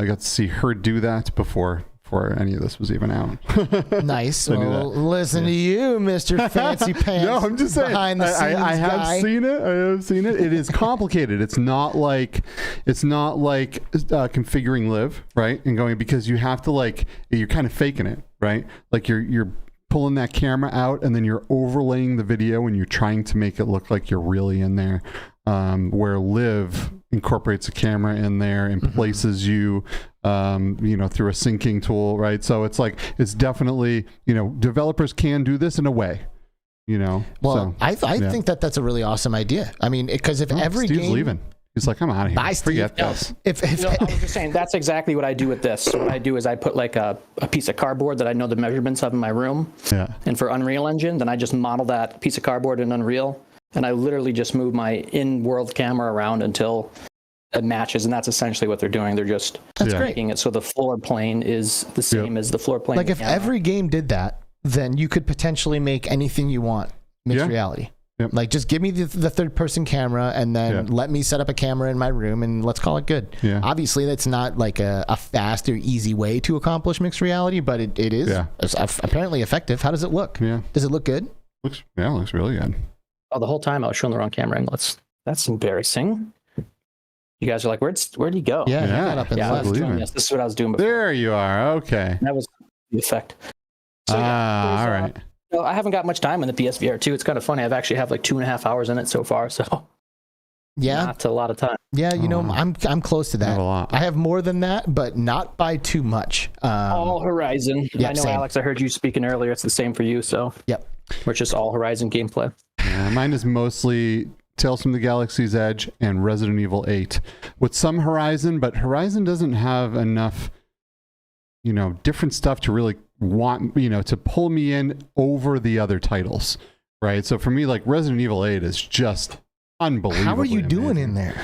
got to see her do that before any of this was even out. Nice. Well, listen to you, Mr. Fancy Pants. No, I'm just saying. Behind the scenes I have seen it. I have seen it. It is complicated. It's not like configuring Live, right? And going, because you have to you're kind of faking it, right? Like you're pulling that camera out and then you're overlaying the video and you're trying to make it look like you're really in there. Where Live incorporates a camera in there and places you, through a syncing tool, right? So it's definitely, developers can do this in a way, Well, so, I think that's a really awesome idea. I mean, because if every Steve's game... leaving. He's like, I'm out of here. Bye, Steve. Forget this. I was just saying, that's exactly what I do with this. So what I do is I put like a piece of cardboard that I know the measurements of in my room. Yeah. And for Unreal Engine, then I just model that piece of cardboard in Unreal. And I literally just move my in-world camera around until it matches. And that's essentially what they're doing. They're just making it so the floor plane is the same as the floor plane. Like if every game did that, then you could potentially make anything you want mixed reality. Yep. Like, just give me the third person camera and then let me set up a camera in my room and let's call it good. Yeah. Obviously, that's not like a fast or easy way to accomplish mixed reality, but it is apparently effective. How does it look? Yeah. Does it look good? Looks really good. Oh, the whole time I was showing the wrong camera angle. That's embarrassing. You guys are like, where'd he go? Yeah, he got up and left. Yes, this is what I was doing before. There you are. Okay. That was the effect. So, all right. I haven't got much time in the PSVR 2. It's kind of funny. I've actually have like 2.5 hours in it so far. So not a lot of time. Yeah, I'm close to that. I have a lot. I have more than that, but not by too much. All Horizon. Yeah, I know, same. Alex, I heard you speaking earlier. It's the same for you. So yep. We're just all Horizon gameplay. Yeah, mine is mostly Tales from the Galaxy's Edge and Resident Evil 8 with some Horizon, but Horizon doesn't have enough, different stuff to really want, to pull me in over the other titles, right? So for me, like Resident Evil 8 is just unbelievable. How are you doing in there?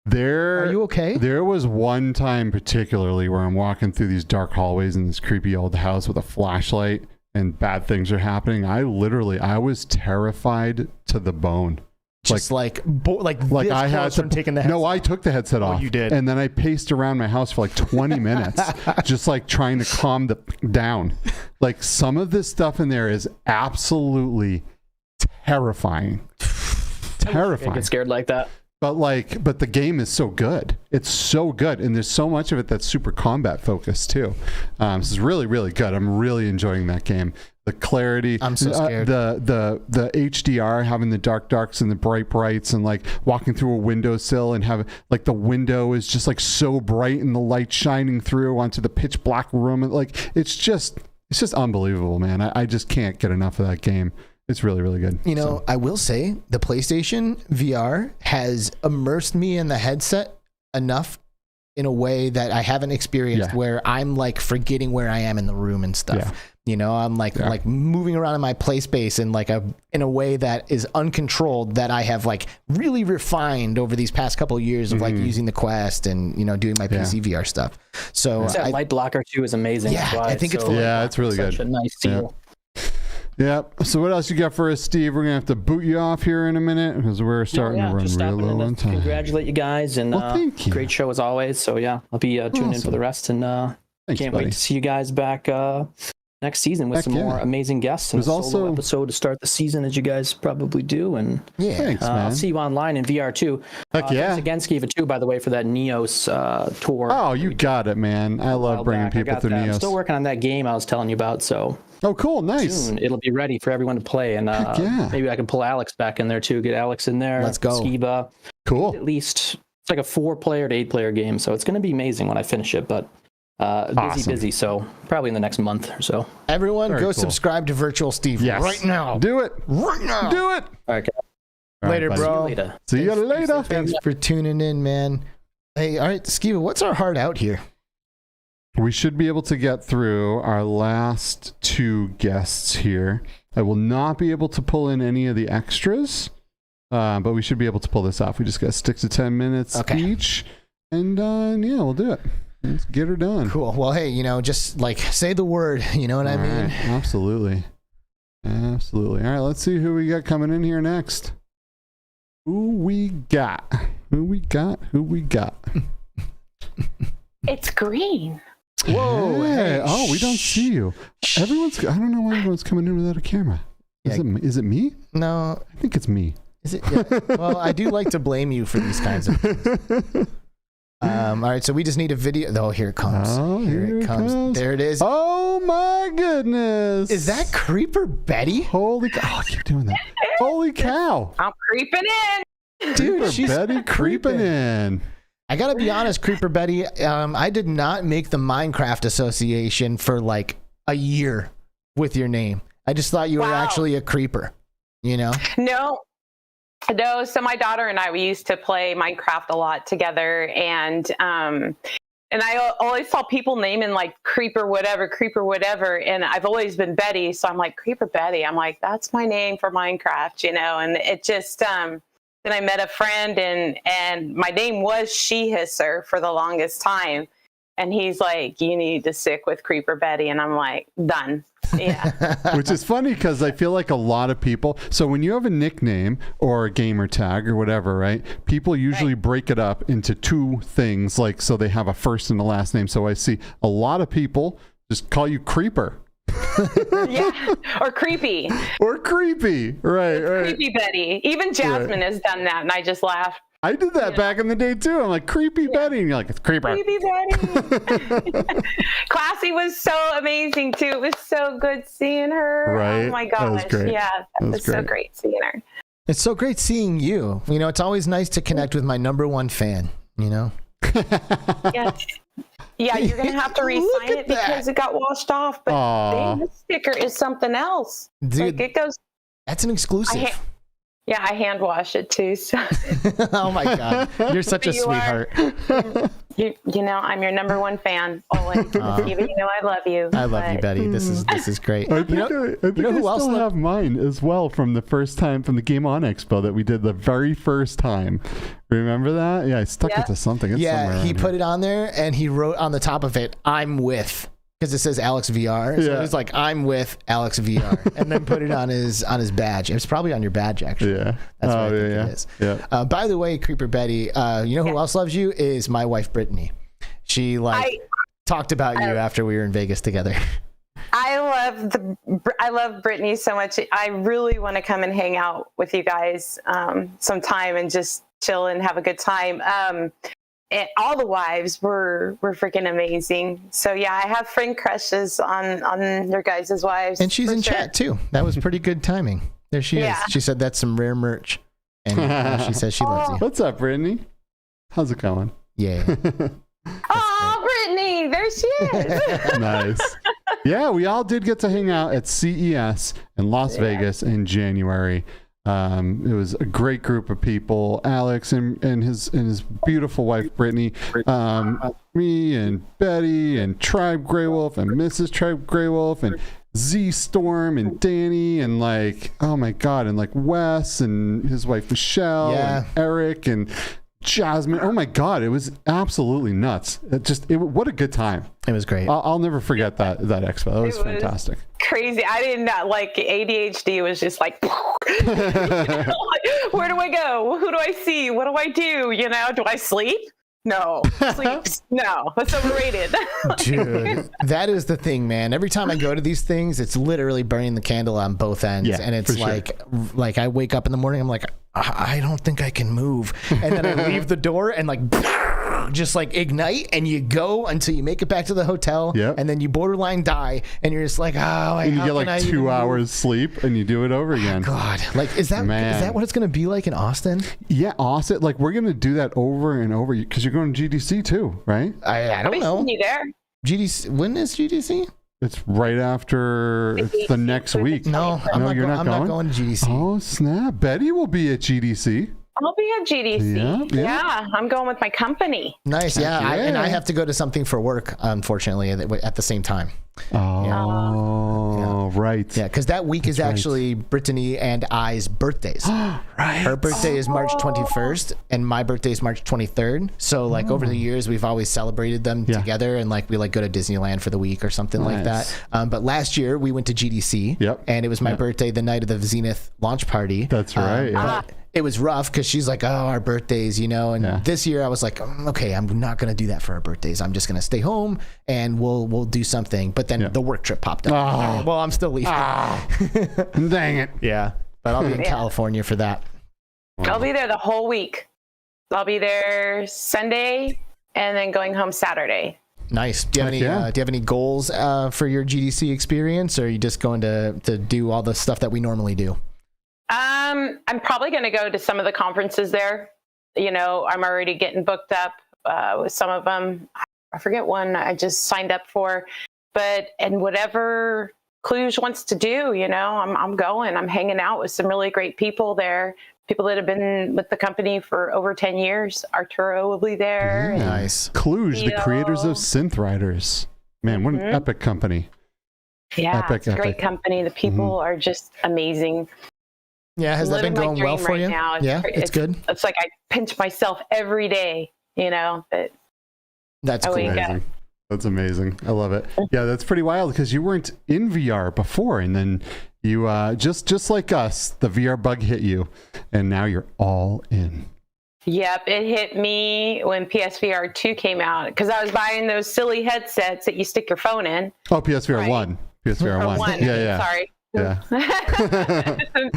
Are you okay? There was one time particularly where I'm walking through these dark hallways in this creepy old house with a flashlight and bad things are happening. I was terrified to the bone. Just like I had to taking the headset. No, I took the headset off. You did. And then I paced around my house for like 20 minutes, just like trying to calm down. Like some of this stuff in there is absolutely terrifying. I get scared like that. But the game is so good. It's so good. And there's so much of it that's super combat focused too. This is really, really good. I'm really enjoying that game. The clarity, I'm so scared. The HDR, having the darks and the brights, and like walking through a windowsill and have like the window is just like so bright and the light shining through onto the pitch black room. And like it's just unbelievable, man. I just can't get enough of that game. It's really, really good. I will say the PlayStation VR has immersed me in the headset enough in a way that I haven't experienced where I'm like forgetting where I am in the room and stuff. I'm like moving around in my play space in in a way that is uncontrolled, that I have like really refined over these past couple of years of like using the Quest and doing my PC VR stuff. So that light blocker too is amazing. Yeah, I think it's it's really good. Such a nice seal. Yep. So what else you got for us, Steve? We're gonna have to boot you off here in a minute because we're starting to run real low on time. Congratulate you guys, and thank you. Great show as always. So I'll be tuning in for the rest, and can't wait to see you guys back next season with some more amazing guests and a solo episode to start the season, as you guys probably do. And thanks, man. I'll see you online in VR too. Heck yeah. Thanks again, Skiva, too, by the way, for that Neos tour. Oh, you got it, man. I love bringing people through Neos. I'm still working on that game I was telling you about, so. Oh, cool. Nice. Soon it'll be ready for everyone to play. And maybe I can pull Alex back in there too. Get Alex in there. Let's go. Skiva. Cool. At least it's like a 4-player to 8-player game. So it's going to be amazing when I finish it. But busy. So probably in the next month or so. Everyone go subscribe to Virtual Steve right now. Do it. Right now. Do it. All right. Later, bro. See you later. Thanks for tuning in, man. Hey, all right, Skiva, what's our heart out here? We should be able to get through our last 2 guests here. I will not be able to pull in any of the extras, but we should be able to pull this off. We just got to stick to 10 minutes each, and we'll do it. Let's get her done. Cool. Well, hey, just like say the word, you know what I mean? Right. Absolutely. All right, let's see who we got coming in here next. Who we got? It's green. Whoa! Hey. Oh, we don't see you. I don't know why everyone's coming in without a camera. Is it me? No, I think it's me. Is it? Yeah. Well, I do like to blame you for these kinds of things. All right, so we just need a video. Oh, here it comes. Oh, here it comes. There it is. Oh my goodness! Is that CreeperBetty? Holy cow! Oh, I keep doing that. Holy cow! I'm creeping in. Dude, she's CreeperBetty creeping in. I gotta be honest, CreeperBetty, I did not make the Minecraft association for like a year with your name. I just thought you were actually a creeper, No. So my daughter and we used to play Minecraft a lot together, and I always saw people naming like creeper whatever, and I've always been Betty, so I'm like CreeperBetty. I'm like, that's my name for Minecraft, and it just then I met a friend, and my name was She Hisser for the longest time. And he's like, you need to stick with CreeperBetty. And I'm like, done. Yeah. Which is funny because I feel like a lot of people, so when you have a nickname or a gamer tag or whatever, right, people usually break it up into two things, like, so they have a first and a last name. So I see a lot of people just call you Creeper. Yeah, or Creepy. Or Creepy, right. CreeperBetty. Even Jasmine has done that, and I just laugh. I did that back in the day too. I'm like, CreeperBetty, and you're like, it's Creeper. CreeperBetty. Classy was so amazing too. It was so good seeing her. Right. Oh my That was gosh. great. Yeah, that was so great seeing her. It's so great seeing you. You know, it's always nice to connect with my #1 fan, you know? Yes. Yeah, you're going to have to re-sign it because it got washed off. But dang, this sticker is something else. Dude, like it goes. That's an exclusive. I hand wash it too. So. Oh my God. You're such a sweetheart. You know, I'm your #1 fan always. Even you know I love you. I love you, Betty. This is great. I think I still have mine as well from the first time from the Game On Expo that we did the very first time. Remember that? Yeah, I stuck it to something. It's somewhere he put it on there and he wrote on the top of it, "I'm with," because it says Alex VR. So it was like, "I'm with Alex VR," and then put it on his badge. It was probably on your badge, actually. Yeah. That's what I think it is. Yeah. By the way, CreeperBetty, you know who else loves you is my wife, Brittany. She talked about you after we were in Vegas together. I love Brittany so much. I really want to come and hang out with you guys sometime and just chill and have a good time. And all the wives were freaking amazing. So yeah, I have friend crushes on your guys' wives. And she's in chat too. That was pretty good timing. There she is. She said that's some rare merch. And she says she loves you. What's up, Brittany? How's it going? Yeah. Oh, Brittany, there she is. Nice. Yeah, we all did get to hang out at CES in Las Vegas in January. It was a great group of people. Alex and his beautiful wife Brittany, me and Betty and Tribe Grey Wolf and Mrs. Tribe Grey Wolf and Z Storm and Danny and like, oh my God, and like Wes and his wife Michelle and Eric and Jasmine. Oh my God, it was absolutely nuts. What a good time. It was great. I'll never forget that expo. That was fantastic. Crazy. I did not like ADHD was just like, you know, like, where do I go? Who do I see? What do I do? You know, do I sleep? No. Sleeps? No. That's overrated. Dude, that is the thing, man. Every time I go to these things, it's literally burning the candle on both ends. Yeah, and it's like I wake up in the morning, I'm like, I don't think I can move. And then I leave the door and like just like ignite, and you go until you make it back to the hotel. Yep. And then you borderline die, and you're just like, and you get like 2 hours sleep and you do it over again. God, like is that what it's gonna be like in Austin? Yeah, Austin. Like we're gonna do that over and over because you're going to GDC too, right? I don't know. You there? GDC. When is GDC? It's right after. It's the next week. No, I'm not going to GDC. Oh snap! Betty will be at GDC. I'll be at GDC. Yeah, I'm going with my company. Nice. Yeah, I have to go to something for work, unfortunately, at the same time. Oh, right. Yeah, because that week is actually Brittany and I's birthdays. Right. Her birthday is March 21st, and my birthday is March 23rd. So, like, over the years, we've always celebrated them together, and, like, we, like, go to Disneyland for the week or something like that. But last year, we went to GDC, and it was my birthday the night of the Zenith launch party. That's right, But it was rough because she's like, oh, our birthdays, you know. And this year, I was like, okay, I'm not going to do that for our birthdays. I'm just going to stay home, and we'll do something. But then the work trip popped up. Oh. Well, I'm still leaving. Dang it. Yeah. But I'll be in California for that. I'll be there the whole week. I'll be there Sunday and then going home Saturday. Nice. Do you have any goals for your GDC experience, or are you just going to do all the stuff that we normally do? I'm probably going to go to some of the conferences there. You know, I'm already getting booked up with some of them. I forget one I just signed up for, and whatever Cluj wants to do, you know, I'm going. I'm hanging out with some really great people there. People that have been with the company for over 10 years. Arturo will be there. Nice. Cluj, the creators of Synth Riders. Man, what an epic company. Yeah, it's a great company. The people are just amazing. Yeah, has that been going well for you? Now. It's good. It's like I pinch myself every day, you know. That's cool. Amazing. That's amazing. I love it. Yeah, that's pretty wild because you weren't in VR before, and then you just like us, the VR bug hit you, and now you're all in. Yep, it hit me when PSVR 2 came out because I was buying those silly headsets that you stick your phone in. Oh, PSVR 1. PSVR 1. Yeah. Sorry. Yeah.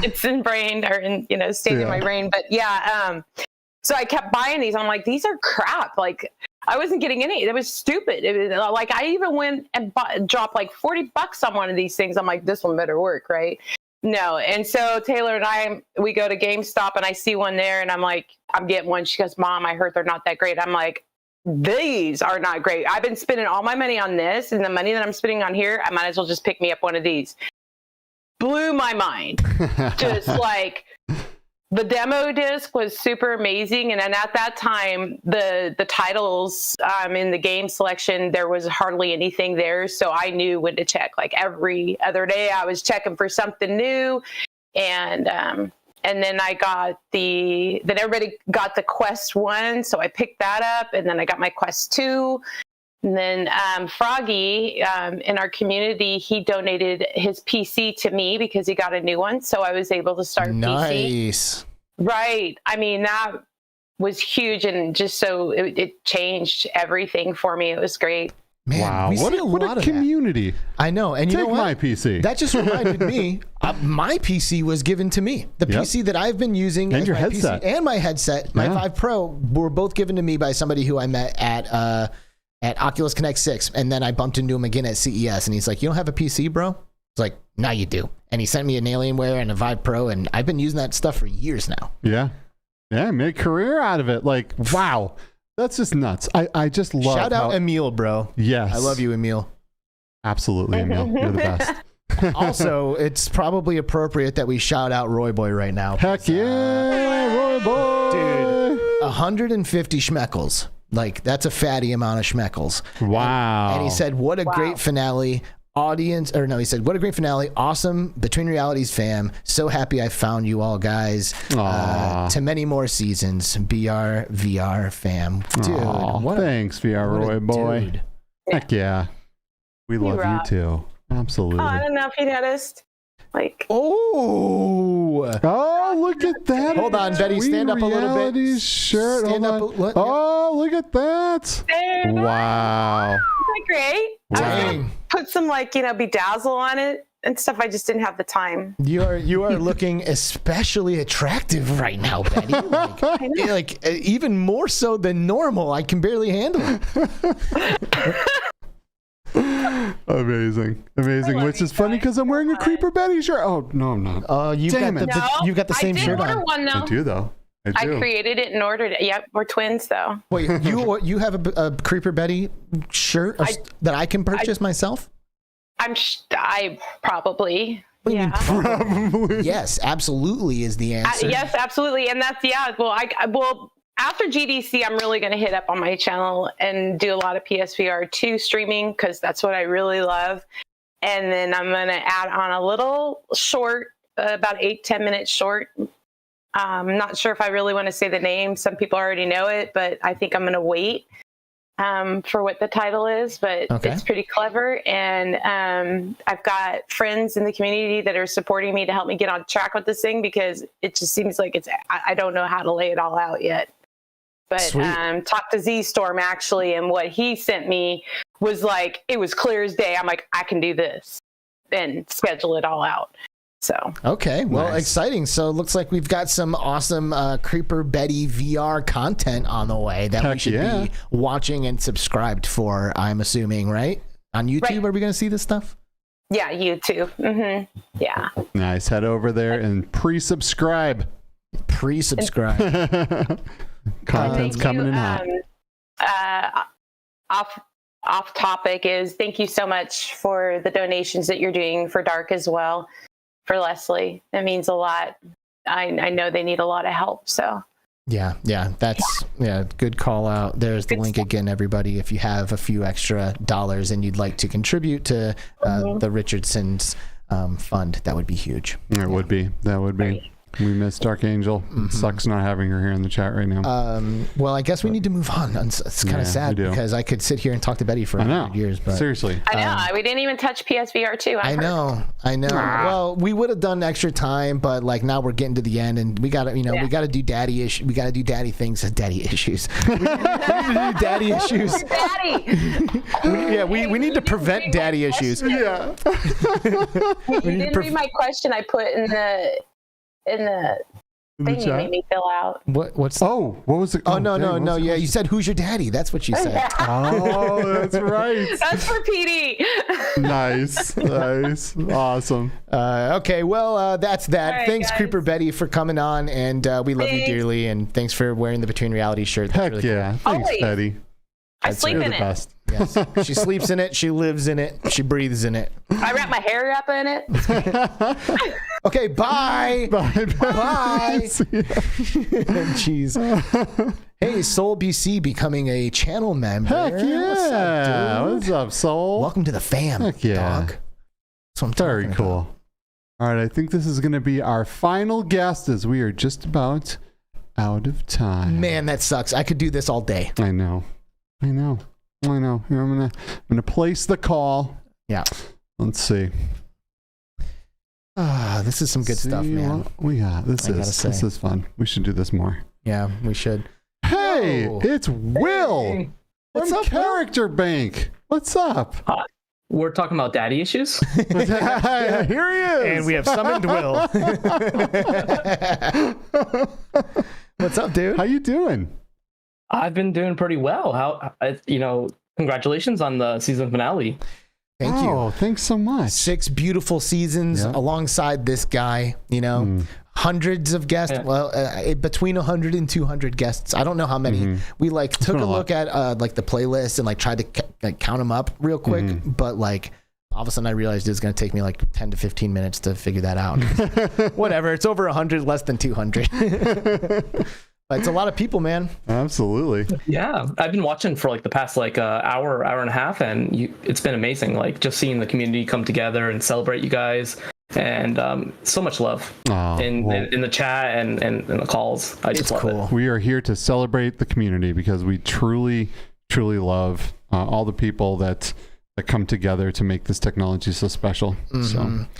It's ingrained or stayed in my brain. But yeah, so I kept buying these. I'm like, these are crap. Like, I wasn't getting any. It was stupid. It was, like, I even went and dropped like $40 on one of these things. I'm like, this one better work, right? No. And so Taylor and we go to GameStop and I see one there and I'm like, I'm getting one. She goes, Mom, I heard they're not that great. I'm like, these are not great. I've been spending all my money on this, and the money that I'm spending on here, I might as well just pick me up one of these. Blew my mind. Just like, the demo disc was super amazing, and then at that time, the titles in the game selection, there was hardly anything there, so I knew when to check. Like every other day, I was checking for something new, and then I got then everybody got the Quest 1, so I picked that up, and then I got my Quest 2. And then Froggy in our community, he donated his PC to me because he got a new one. So I was able to start Nice. PC. Right. I mean, that was huge. And just so it changed everything for me. It was great. Man, wow. we see a What lot a of community. that. I know. And you Take know what? my PC. That just reminded me, my PC was given to me. The PC that I've been using and as your my headset. PC and my headset, my 5 Pro, were both given to me by somebody who I met at Oculus Connect 6, and then I bumped into him again at CES, and he's like, you don't have a PC, bro? I was like, nah, you do. And he sent me an Alienware and a Vive Pro, and I've been using that stuff for years now. Yeah. Made a career out of it. Like, wow. That's just nuts. I just love Shout out Emil, bro. Yes. I love you, Emil. Absolutely, Emil. You're the best. Also, it's probably appropriate that we shout out RoyBoy right now. Heck yeah, RoyBoy. Dude, 150 schmeckles. Like, that's a fatty amount of schmeckles. Wow. And he said, what a great finale. He said, what a great finale. Awesome. Between Realities fam. So happy I found you all, guys. To many more seasons. BR VR fam. Dude. Thanks, VR RoyBoy. Dude. Heck yeah. We love you too. Absolutely. Oh, I don't know if you noticed. Like, oh, look at that. Hold on, Betty, stand up a little bit. Shirt. Stand up. Oh, look at that. Wow. Isn't that great? I was gonna put some bedazzle on it and stuff. I just didn't have the time. You are looking especially attractive right now, Betty. Like even more so than normal. I can barely handle it. Amazing. Which is funny because I'm wearing a CreeperBetty shirt. Oh no, I'm not. Oh, you've got the same shirt on. I did order one though. I do though. I created it and ordered it. Yep, we're twins though. Wait, you have a CreeperBetty shirt that I can purchase myself? I probably. Yeah. Probably. Yes, absolutely is the answer. Yes, absolutely, and that's Well, after GDC, I'm really going to hit up on my channel and do a lot of PSVR 2 streaming because that's what I really love. And then I'm going to add on a little short, about 8-10 minute short. I'm not sure if I really want to say the name. Some people already know it, but I think I'm going to wait for what the title is. But it's pretty clever. And I've got friends in the community that are supporting me to help me get on track with this thing because it just seems like I don't know how to lay it all out yet. But talked to Z-Storm actually, and what he sent me was like, it was clear as day. I'm like, I can do this and schedule it all out. So okay, well, exciting. So it looks like we've got some awesome CreeperBetty VR content on the way that we should be watching and subscribed for, I'm assuming, right? On YouTube, are we going to see this stuff? Yeah, YouTube. Mm-hmm. Yeah. Nice. Head over there and pre-subscribe. Content's coming in hot. Off topic is thank you so much for the donations that you're doing for Dark as well, for Leslie. It means a lot. I know they need a lot of help. So that's good call out. There's the link again, everybody. If you have a few extra dollars and you'd like to contribute to the Richardson's fund, that would be huge. That would be. We miss Dark Angel. It sucks not having her here in the chat right now. Well, I guess we need to move on. It's kind of sad because I could sit here and talk to Betty for 100 years. But seriously. I know. We didn't even touch PSVR 2. I know. Well, we would have done extra time, but like now we're getting to the end, and we gotta, we gotta do daddy issues. We gotta do daddy things. Daddy issues. We need to do daddy issues. Daddy. We need to prevent daddy issues. Yeah. You didn't read my question I put in the thing you made me fill out. What was it? No. Yeah, you said, "Who's your daddy?" That's what you said. Oh, that's right. That's for PD. Nice. Awesome. Okay, well, that's that. All right, Thanks, guys. CreeperBetty, for coming on, and we love you dearly, and thanks for wearing the Between Reality shirt. That's Heck really yeah. Thanks, Always. Betty. I sleep in it. Best. Yes. She sleeps in it. She lives in it. She breathes in it. I wrap my hair up in it. Okay, bye. Bye. Jeez. Hey, Soul BC becoming a channel member. Heck yeah. What's up, dude? What's up, Soul? Welcome to the fam, Heck yeah. dog. That's what I'm Very talking cool. about. All right, I think this is going to be our final guest as we are just about out of time. Man, that sucks. I could do this all day. I know. Here, I'm gonna place the call. Yeah. Let's see. This is some good stuff, See man. what we got. This is fun. We should do this more. Yeah, we should. Hey, Whoa. it's Will Hey. from Character Bank. What's up? We're talking about daddy issues. Here he is. And we have summoned Will. What's up, dude? How you doing? I've been doing pretty well. Congratulations on the season finale. Thank you. Oh, thanks so much. 6 beautiful seasons alongside this guy, hundreds of guests, between 100 and 200 guests. I don't know how many. We took a look at the playlist and tried to count them up real quick, but all of a sudden I realized it was going to take me 10 to 15 minutes to figure that out. Whatever, it's over 100, less than 200. But it's a lot of people, man. Absolutely. Yeah, I've been watching for the past hour and a half, and it's been amazing. Just seeing the community come together and celebrate you guys, and so much love in the chat and in the calls. I just love it. We are here to celebrate the community because we truly love all the people that come together to make this technology so special.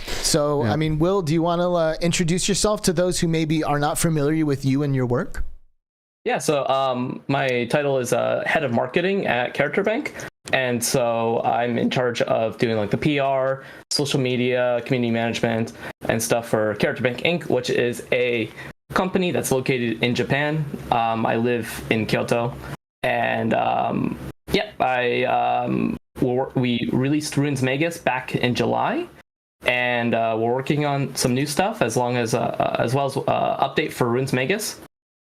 So I mean, Will, do you want to introduce yourself to those who maybe are not familiar with you and your work? Yeah, so my title is head of marketing at Character Bank, and so I'm in charge of doing the PR, social media, community management, and stuff for Character Bank Inc., which is a company that's located in Japan. I live in Kyoto, and we released Runes Magus back in July, and we're working on some new stuff as well as update for Runes Magus.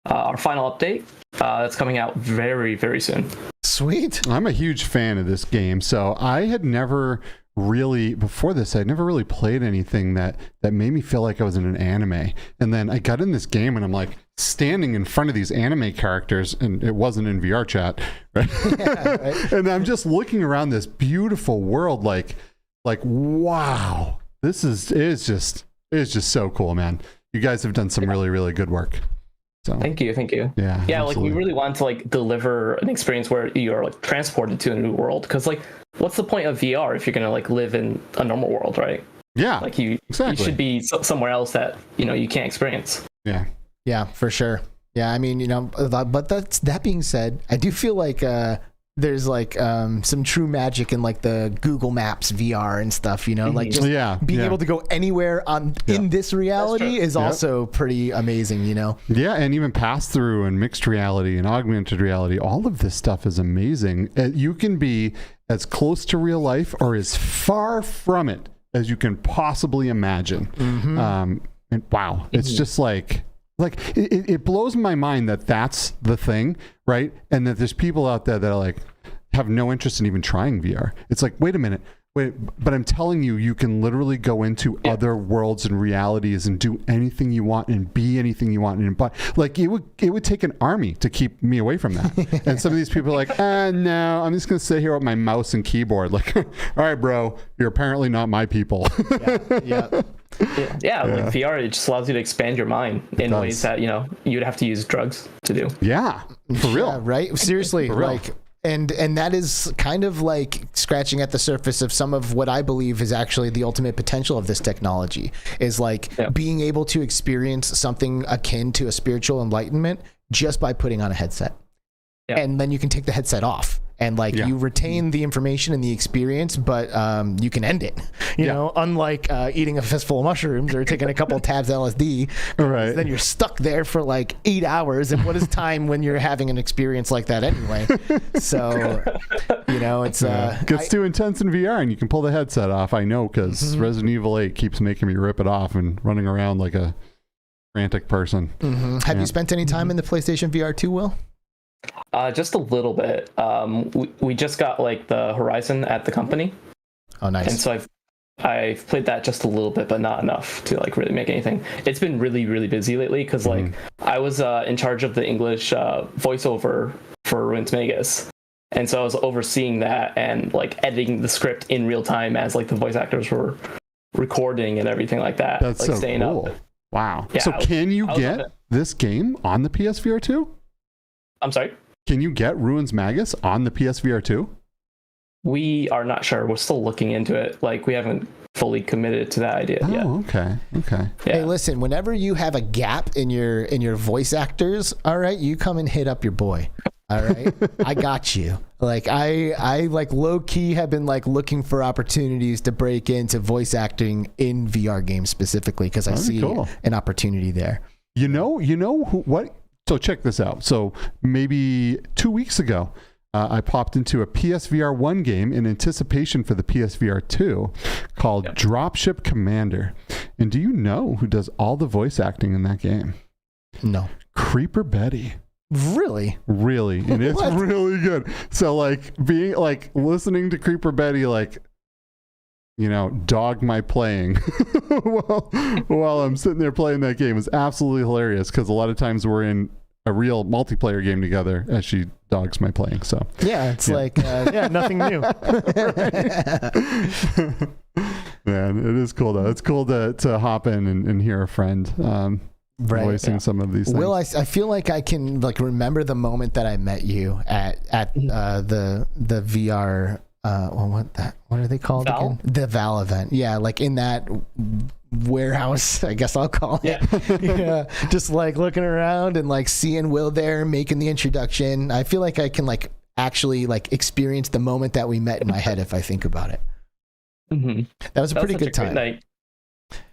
Our final update that's coming out very, very soon. Sweet. I'm a huge fan of this game. So I had never really, before this, I'd never really played anything that made me feel like I was in an anime. And then I got in this game and I'm standing in front of these anime characters, and it wasn't in VR chat, right? Yeah, right. And I'm just looking around this beautiful world like wow, this is just so cool, man. You guys have done some really, really good work. So, Thank you. Yeah, we really want to deliver an experience where you're transported to a new world, because what's the point of VR if you're gonna live in a normal world, right? Yeah, you should be somewhere else that you can't experience. Yeah, for sure. Yeah, I mean, but that being said, I do feel there's some true magic in the Google Maps VR and stuff, being able to go anywhere in this reality is also pretty amazing, Yeah, and even pass through and mixed reality and augmented reality, all of this stuff is amazing. You can be as close to real life or as far from it as you can possibly imagine. And wow, it's just it blows my mind that that's the thing, right? And that there's people out there that are have no interest in even trying VR. It's wait a minute, but I'm telling you, you can literally go into other worlds and realities and do anything you want and be anything you want. And it would take an army to keep me away from that. And some of these people are no, I'm just gonna sit here with my mouse and keyboard. All right, bro, you're apparently not my people. Yeah. Yeah, like VR, it just allows you to expand your mind in ways that, you know, you'd have to use drugs to do. Yeah, for real. Yeah, right? Seriously, like, and that is kind of like scratching at the surface of some of what I believe is actually the ultimate potential of this technology, is like being able to experience something akin to a spiritual enlightenment just by putting on a headset. Yeah. And then you can take the headset off. And like you retain the information and the experience, but you can end it. You know, unlike eating a fistful of mushrooms or taking a couple of tabs of LSD. Right. Then you're stuck there for like 8 hours. And what is time when you're having an experience like that anyway? So, you know, it's gets too intense in VR, and you can pull the headset off. I know, because Resident Evil 8 keeps making me rip it off and running around like a frantic person. Have you spent any time in the PlayStation VR 2, Will? Just a little bit. We just got like the Horizon at the company. Oh, nice. And so I've played that just a little bit, but not enough to like really make anything. It's been really, really busy lately because like I was in charge of the English voiceover for Ruins Magus. And so I was overseeing that and like editing the script in real time as like the voice actors were recording and everything like that. That's like, so staying cool. Up. Wow. Yeah, so can you get this game on the PSVR 2? I'm sorry? Can you get Ruins Magus on the PSVR 2? We are not sure. We're still looking into it. Like, we haven't fully committed to that idea yet. Oh, okay. Okay. Yeah. Hey, listen, whenever you have a gap in your voice actors, all right, you come and hit up your boy. All right. I got you. Like I like low key have been like looking for opportunities to break into voice acting in VR games specifically because I see an opportunity there. You know what? So check this out. So maybe 2 weeks ago, I popped into a PSVR 1 game in anticipation for the PSVR 2 called Dropship Commander. And do you know who does all the voice acting in that game? No. CreeperBetty. Really? Really. And it's really good. So like being like listening to CreeperBetty like, you know, dog my playing while I'm sitting there playing that game is absolutely hilarious because a lot of times we're in a real multiplayer game together as she dogs my playing. So yeah, it's like nothing new. Man, it is cool though. It's cool to hop in and hear a friend voicing some of these things. Will, I feel like I can like remember the moment that I met you at the VR. What are they called again? The Val event. Yeah, like in that warehouse, I guess I'll call it. Yeah. Just like looking around and like seeing Will there making the introduction. I feel like I can like actually like experience the moment that we met in my head if I think about it. That was a pretty good time.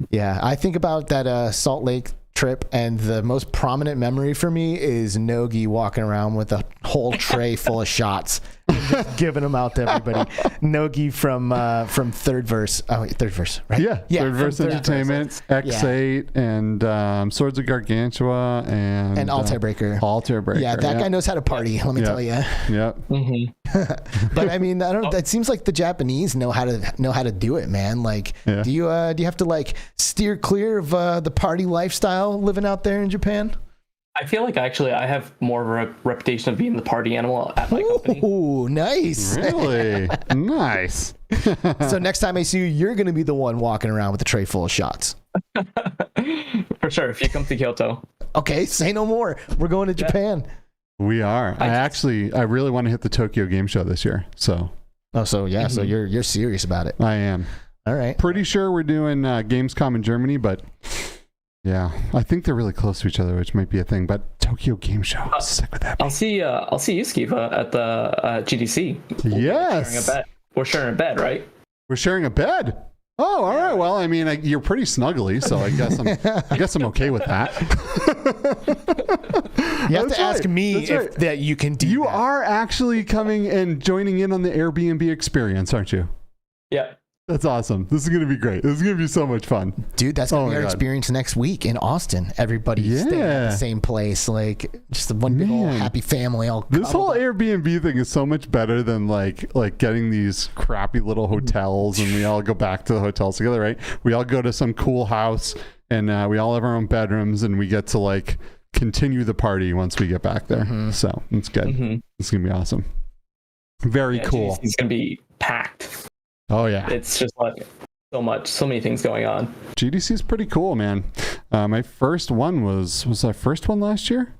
Yeah, I think about that Salt Lake trip, and the most prominent memory for me is Nogi walking around with a whole tray full of shots and just giving them out to everybody. Nogi from Third Verse. Oh, Third Verse, right? Yeah, Third Verse Entertainment, X8, and Swords of Gargantua, and Altair Breaker. Yeah, that guy knows how to party. Let me tell you. Yeah. But I mean, I don't. It seems like the Japanese know how to do it, man. Like, do you have to like steer clear of the party lifestyle living out there in Japan? I feel like actually I have more of a reputation of being the party animal at my company. Ooh, nice. Really? Nice. So next time I see you, you're going to be the one walking around with a tray full of shots. For sure, if you come to Kyoto. Okay, say no more. We're going to Japan. We are. I really want to hit the Tokyo Game Show this year. So. Oh, so yeah. So you're serious about it. I am. All right. Pretty sure we're doing Gamescom in Germany, but yeah, I think they're really close to each other, which might be a thing. But Tokyo Game Show, sick with that. I'll see you, Skiva, at the GDC. Yes. We're sharing a bed, right? We're sharing a bed. Oh, all right. Well, I mean, you're pretty snuggly, so I guess I'm okay with that. You have to ask me if that you can do. You are actually coming and joining in on the Airbnb experience, aren't you? Yeah. That's awesome. This is going to be great. This is going to be so much fun. Dude, that's going to be our experience next week in Austin. Everybody staying at the same place. Like, just one big old happy family. This whole Airbnb thing is so much better than like getting these crappy little hotels and we all go back to the hotels together, right? We all go to some cool house and we all have our own bedrooms and we get to like continue the party once we get back there. So it's good. It's going to be awesome. Very cool. It's going to be packed. Oh yeah, it's just like so many things going on. GDC is pretty cool, man. My first one was our first one last year?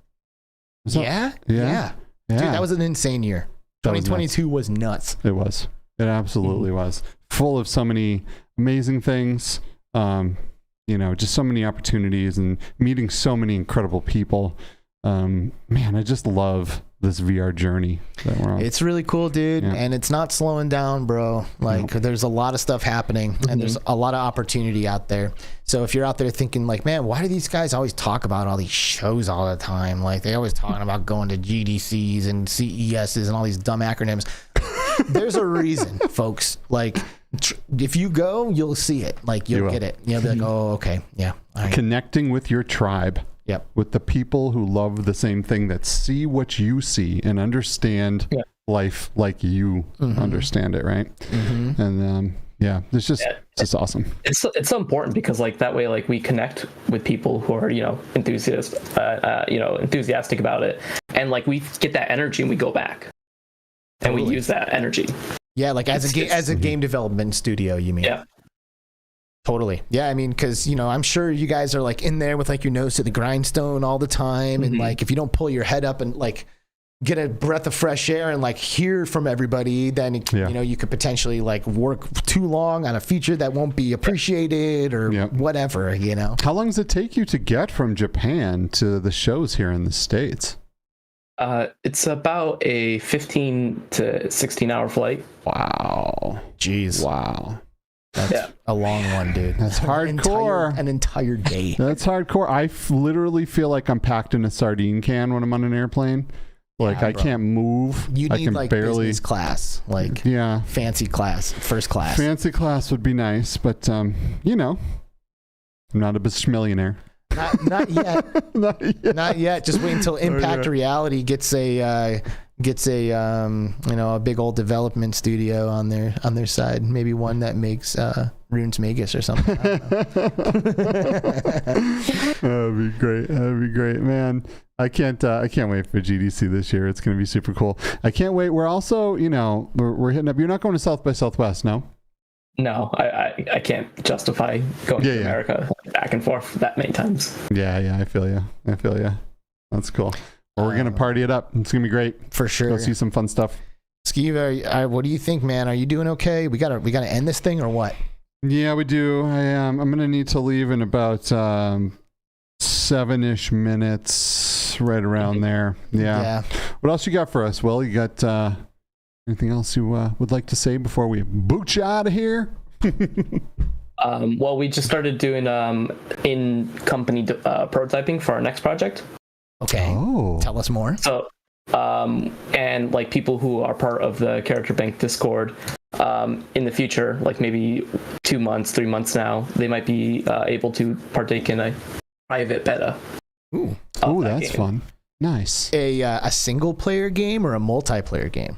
Yeah. Dude, that was an insane year. 2022 was nuts. It was. It absolutely was. Full of so many amazing things. Just so many opportunities and meeting so many incredible people. Man, I just love this VR journey that we're on. It's really cool, dude, and it's not slowing down, bro. Like, there's a lot of stuff happening, and there's a lot of opportunity out there. So if you're out there thinking, like, man, why do these guys always talk about all these shows all the time? Like, they always talking about going to GDCs and CESs and all these dumb acronyms. There's a reason, folks. Like, if you go, you'll see it. Like, you'll get it. You'll be like, oh, okay, yeah. All right. Connecting with your tribe. Yep. With the people who love the same thing, that see what you see and understand life like you understand it, right? And it's just awesome. It's so important because like that way, like we connect with people who are enthusiastic about it, and like we get that energy and we go back and we use that energy. Yeah, like as a game development studio, you mean? Yeah. Totally. Yeah, I mean, because, I'm sure you guys are like in there with like your nose to the grindstone all the time. And like, if you don't pull your head up and like get a breath of fresh air and like hear from everybody, then, you could potentially like work too long on a feature that won't be appreciated or whatever, How long does it take you to get from Japan to the shows here in the States? It's about a 15 to 16 hour flight. Wow. Jeez. Wow. That's a long one, dude. That's hardcore. An entire day. That's hardcore. I literally feel like I'm packed in a sardine can when I'm on an airplane. Like, I can't move. You need I can like barely business class, like fancy class, first class. Fancy class would be nice, but I'm not a millionaire. Not yet. Not yet. Just wait until Impact Reality gets a big old development studio on their side. Maybe one that makes Runes Magus or something. I don't know. That'd be great, man. I can't wait for GDC this year. It's going to be super cool. I can't wait. We're also, we're hitting up. You're not going to South by Southwest, no? No, I can't justify going to America back and forth that many times. Yeah, I feel you. That's cool. Well, we're gonna party it up. It's gonna be great for sure. Go see some fun stuff. Skeeve, what do you think, man? Are you doing okay? We gotta end this thing or what? Yeah, we do. I am. I'm gonna need to leave in about 7-ish minutes, right around there. Yeah. What else you got for us? Well, you got anything else you would like to say before we boot you out of here? Well, we just started doing in-company prototyping for our next project. Okay. Oh. Tell us more. So, and like people who are part of the Character Bank Discord, in the future, like maybe 2 months, 3 months now, they might be able to partake in a private beta. Ooh, that's fun. Nice. A single player game or a multiplayer game?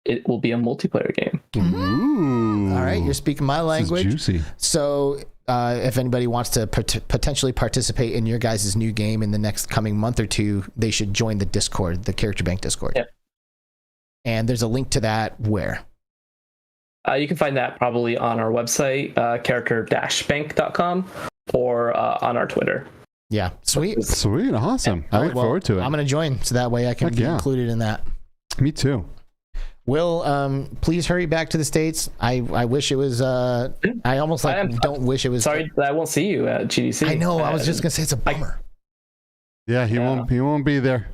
It will be a multiplayer game. Ooh. All right, you're speaking my language. This is juicy. So, if anybody wants to potentially participate in your guys' new game in the next coming month or two, they should join the Discord, the Character Bank Discord. Yep. And there's a link to that where? You can find that probably on our website, character-bank.com, or on our Twitter. Yeah, sweet. Awesome. I look forward to it. I'm going to join, so that way I can be included in that. Me too. Will, please hurry back to the States. I wish it was, I almost don't wish it was. Sorry that I won't see you at GDC. I know, I was just going to say it's a bummer. He won't be there.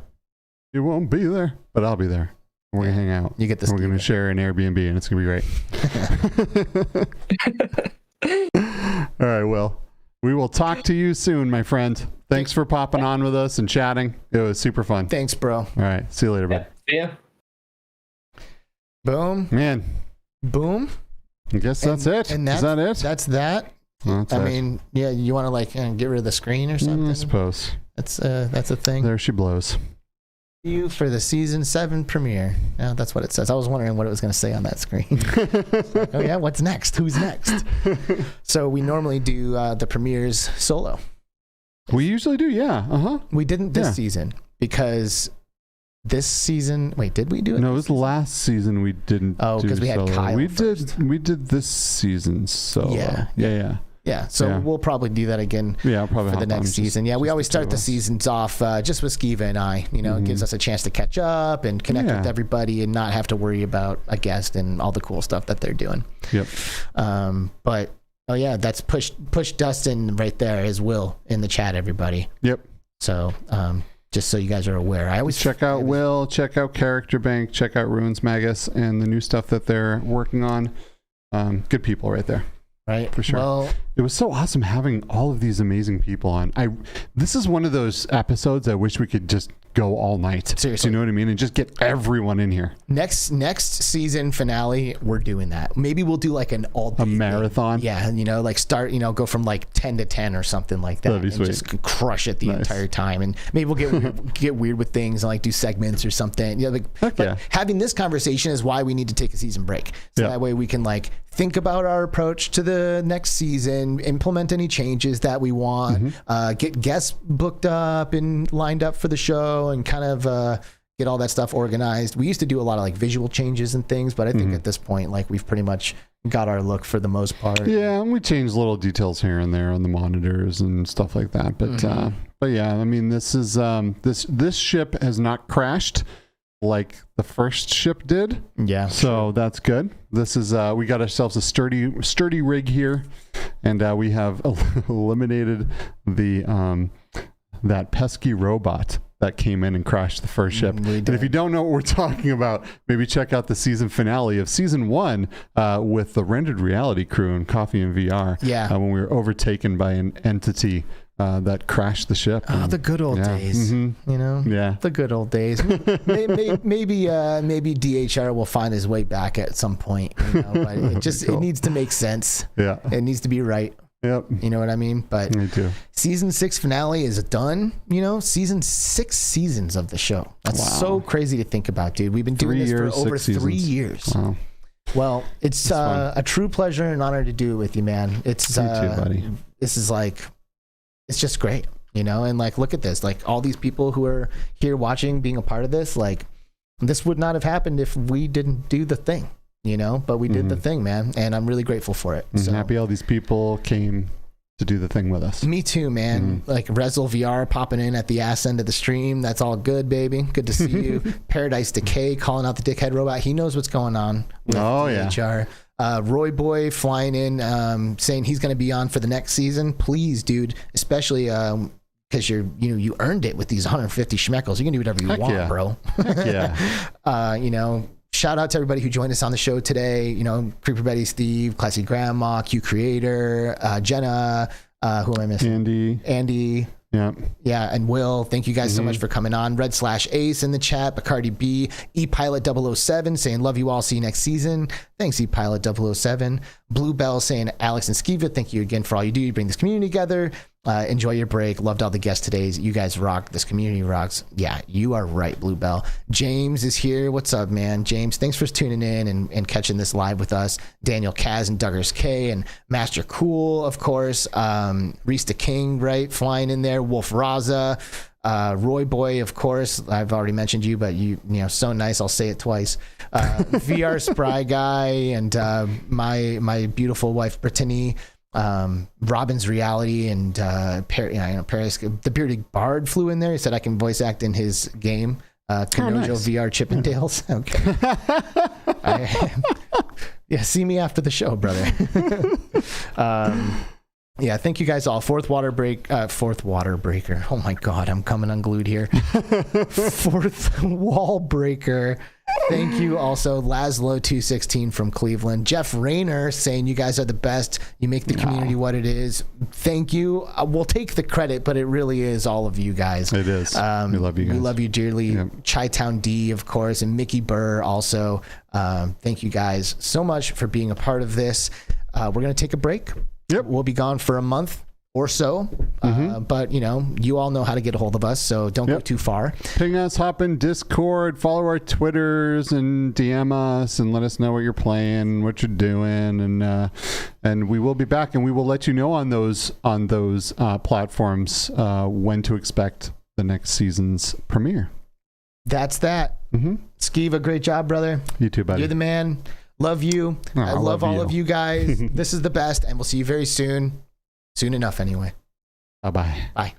He won't be there, but I'll be there. We're going to hang out. You get this. We're going to share an Airbnb and it's going to be great. All right, Will. We will talk to you soon, my friend. Thanks for popping on with us and chatting. It was super fun. Thanks, bro. All right. See you later, bud. See ya. Boom. Man. Boom. I guess that's it. And is that it? That's that. Well, I mean, yeah, you want to like get rid of the screen or something? I suppose. That's a thing. There she blows. You for the season 7 premiere. Yeah, that's what it says. I was wondering what it was going to say on that screen. Like, oh yeah, what's next? Who's next? So we normally do the premieres solo. We usually do, yeah. We didn't this season because this season. Wait, did we do it? No, it was last season we didn't. Oh, because we had solo. Kyle. We first. did this season solo. Yeah, so we'll probably do that again probably for the next season. Yeah, we always start the seasons off just with Skiva and I. You know, it gives us a chance to catch up and connect with everybody and not have to worry about a guest and all the cool stuff that they're doing. Yep. But, that's Push Dustin right there is Will in the chat, everybody. Yep. So, just so you guys are aware. I always check out Will, check out Character Bank, check out Ruins Magus and the new stuff that they're working on. Good people right there. Right. For sure. Well, it was so awesome having all of these amazing people on. This is one of those episodes I wish we could just go all night. Seriously. You know what I mean? And just get everyone in here. Next season finale, we're doing that. Maybe we'll do like an all-day marathon. Yeah, like start, go from like 10 to 10 or something like that. That'd be sweet. Just crush it the entire time. And maybe we'll get weird with things and like do segments or something. Having this conversation is why we need to take a season break. So that way we can like think about our approach to the next season, implement any changes that we want, get guests booked up and lined up for the show, and kind of get all that stuff organized. We used to do a lot of like visual changes and things, but I think at this point, like we've pretty much got our look for the most part. Yeah, and we changed little details here and there on the monitors and stuff like that. But yeah, I mean, this is this ship has not crashed like the first ship did. Yeah. So that's good. This is we got ourselves a sturdy rig here, and we have eliminated the that pesky robot that came in and crashed the first ship. And if you don't know what we're talking about, maybe check out the season finale of season 1 with the rendered reality crew and Coffee and VR. Yeah. When we were overtaken by an entity that crashed the ship. Oh, the good old days. Yeah. The good old days. maybe DHR will find his way back at some point. But it needs to make sense. Yeah. It needs to be right. Yep. You know what I mean? But me too. Season 6 finale is done. Season 6 seasons of the show. That's so crazy to think about, dude. We've been doing this for over 3 years. Wow. Well, it's a true pleasure and honor to do it with you, man. It's you too, buddy. This is like, it's just great, and like, look at this, like all these people who are here watching, being a part of this, like this would not have happened if we didn't do the thing, but we did the thing, man. And I'm really grateful for it. So happy all these people came to do the thing with us. Me too, man. Like Rezel VR popping in at the ass end of the stream. That's all good, baby. Good to see you. Paradise Decay calling out the dickhead robot. He knows what's going on with DHR. VROYBOY flying in, saying he's going to be on for the next season. Please, dude, especially because you earned it with these 150 schmeckles. You can do whatever you want, bro. Heck yeah. Shout out to everybody who joined us on the show today. CreeperBetty, Steve, Classy Grandma, Q Creator, Jenna, who am I missing? Andy. Yeah, and Will, thank you guys so much for coming on. Red/Ace in the chat, Bacardi B, ePilot007 saying, love you all, see you next season. Thanks, ePilot007. Bluebell saying, Alex and Skiva, thank you again for all you do. You bring this community together. Enjoy your break. Loved all the guests today. You guys rock. This community rocks. Yeah, you are right, Bluebell. James is here. What's up, man? James, thanks for tuning in and catching this live with us. Daniel Kaz and Duggars K and Master Cool, of course. Reese the King, right? Flying in there. Wolf Raza. VROYBOY, of course. I've already mentioned you, but you so nice. I'll say it twice. VR Spry Guy and my beautiful wife, Brittany. RobynzReality and Paris, the bearded bard flew in there. He said I can voice act in his game, Kanojo VR Chippendales. Okay. See me after the show, brother. Yeah, thank you guys all. Fourth water breaker. Oh my God, I'm coming unglued here. Fourth wall breaker. Thank you also, Laszlo216 from Cleveland. Jeff Rayner saying you guys are the best. You make the community what it is. Thank you. We'll take the credit, but it really is all of you guys. It is. We love you guys. We love you dearly. Yep. Chi-Town D, of course, and Mickey Burr also. Thank you guys so much for being a part of this. We're going to take a break. Yep. We'll be gone for a month or so, but you all know how to get a hold of us, so don't go too far. Ping us, hop in Discord, follow our Twitters, and DM us, and let us know what you're playing, what you're doing, and we will be back, and we will let you know on those platforms when to expect the next season's premiere. that's that. Skiva, great job, brother. You too, buddy. You're the man. Love you. Oh, I love all of you guys. This is the best, and we'll see you very soon. Soon enough, anyway. Bye-bye. Bye.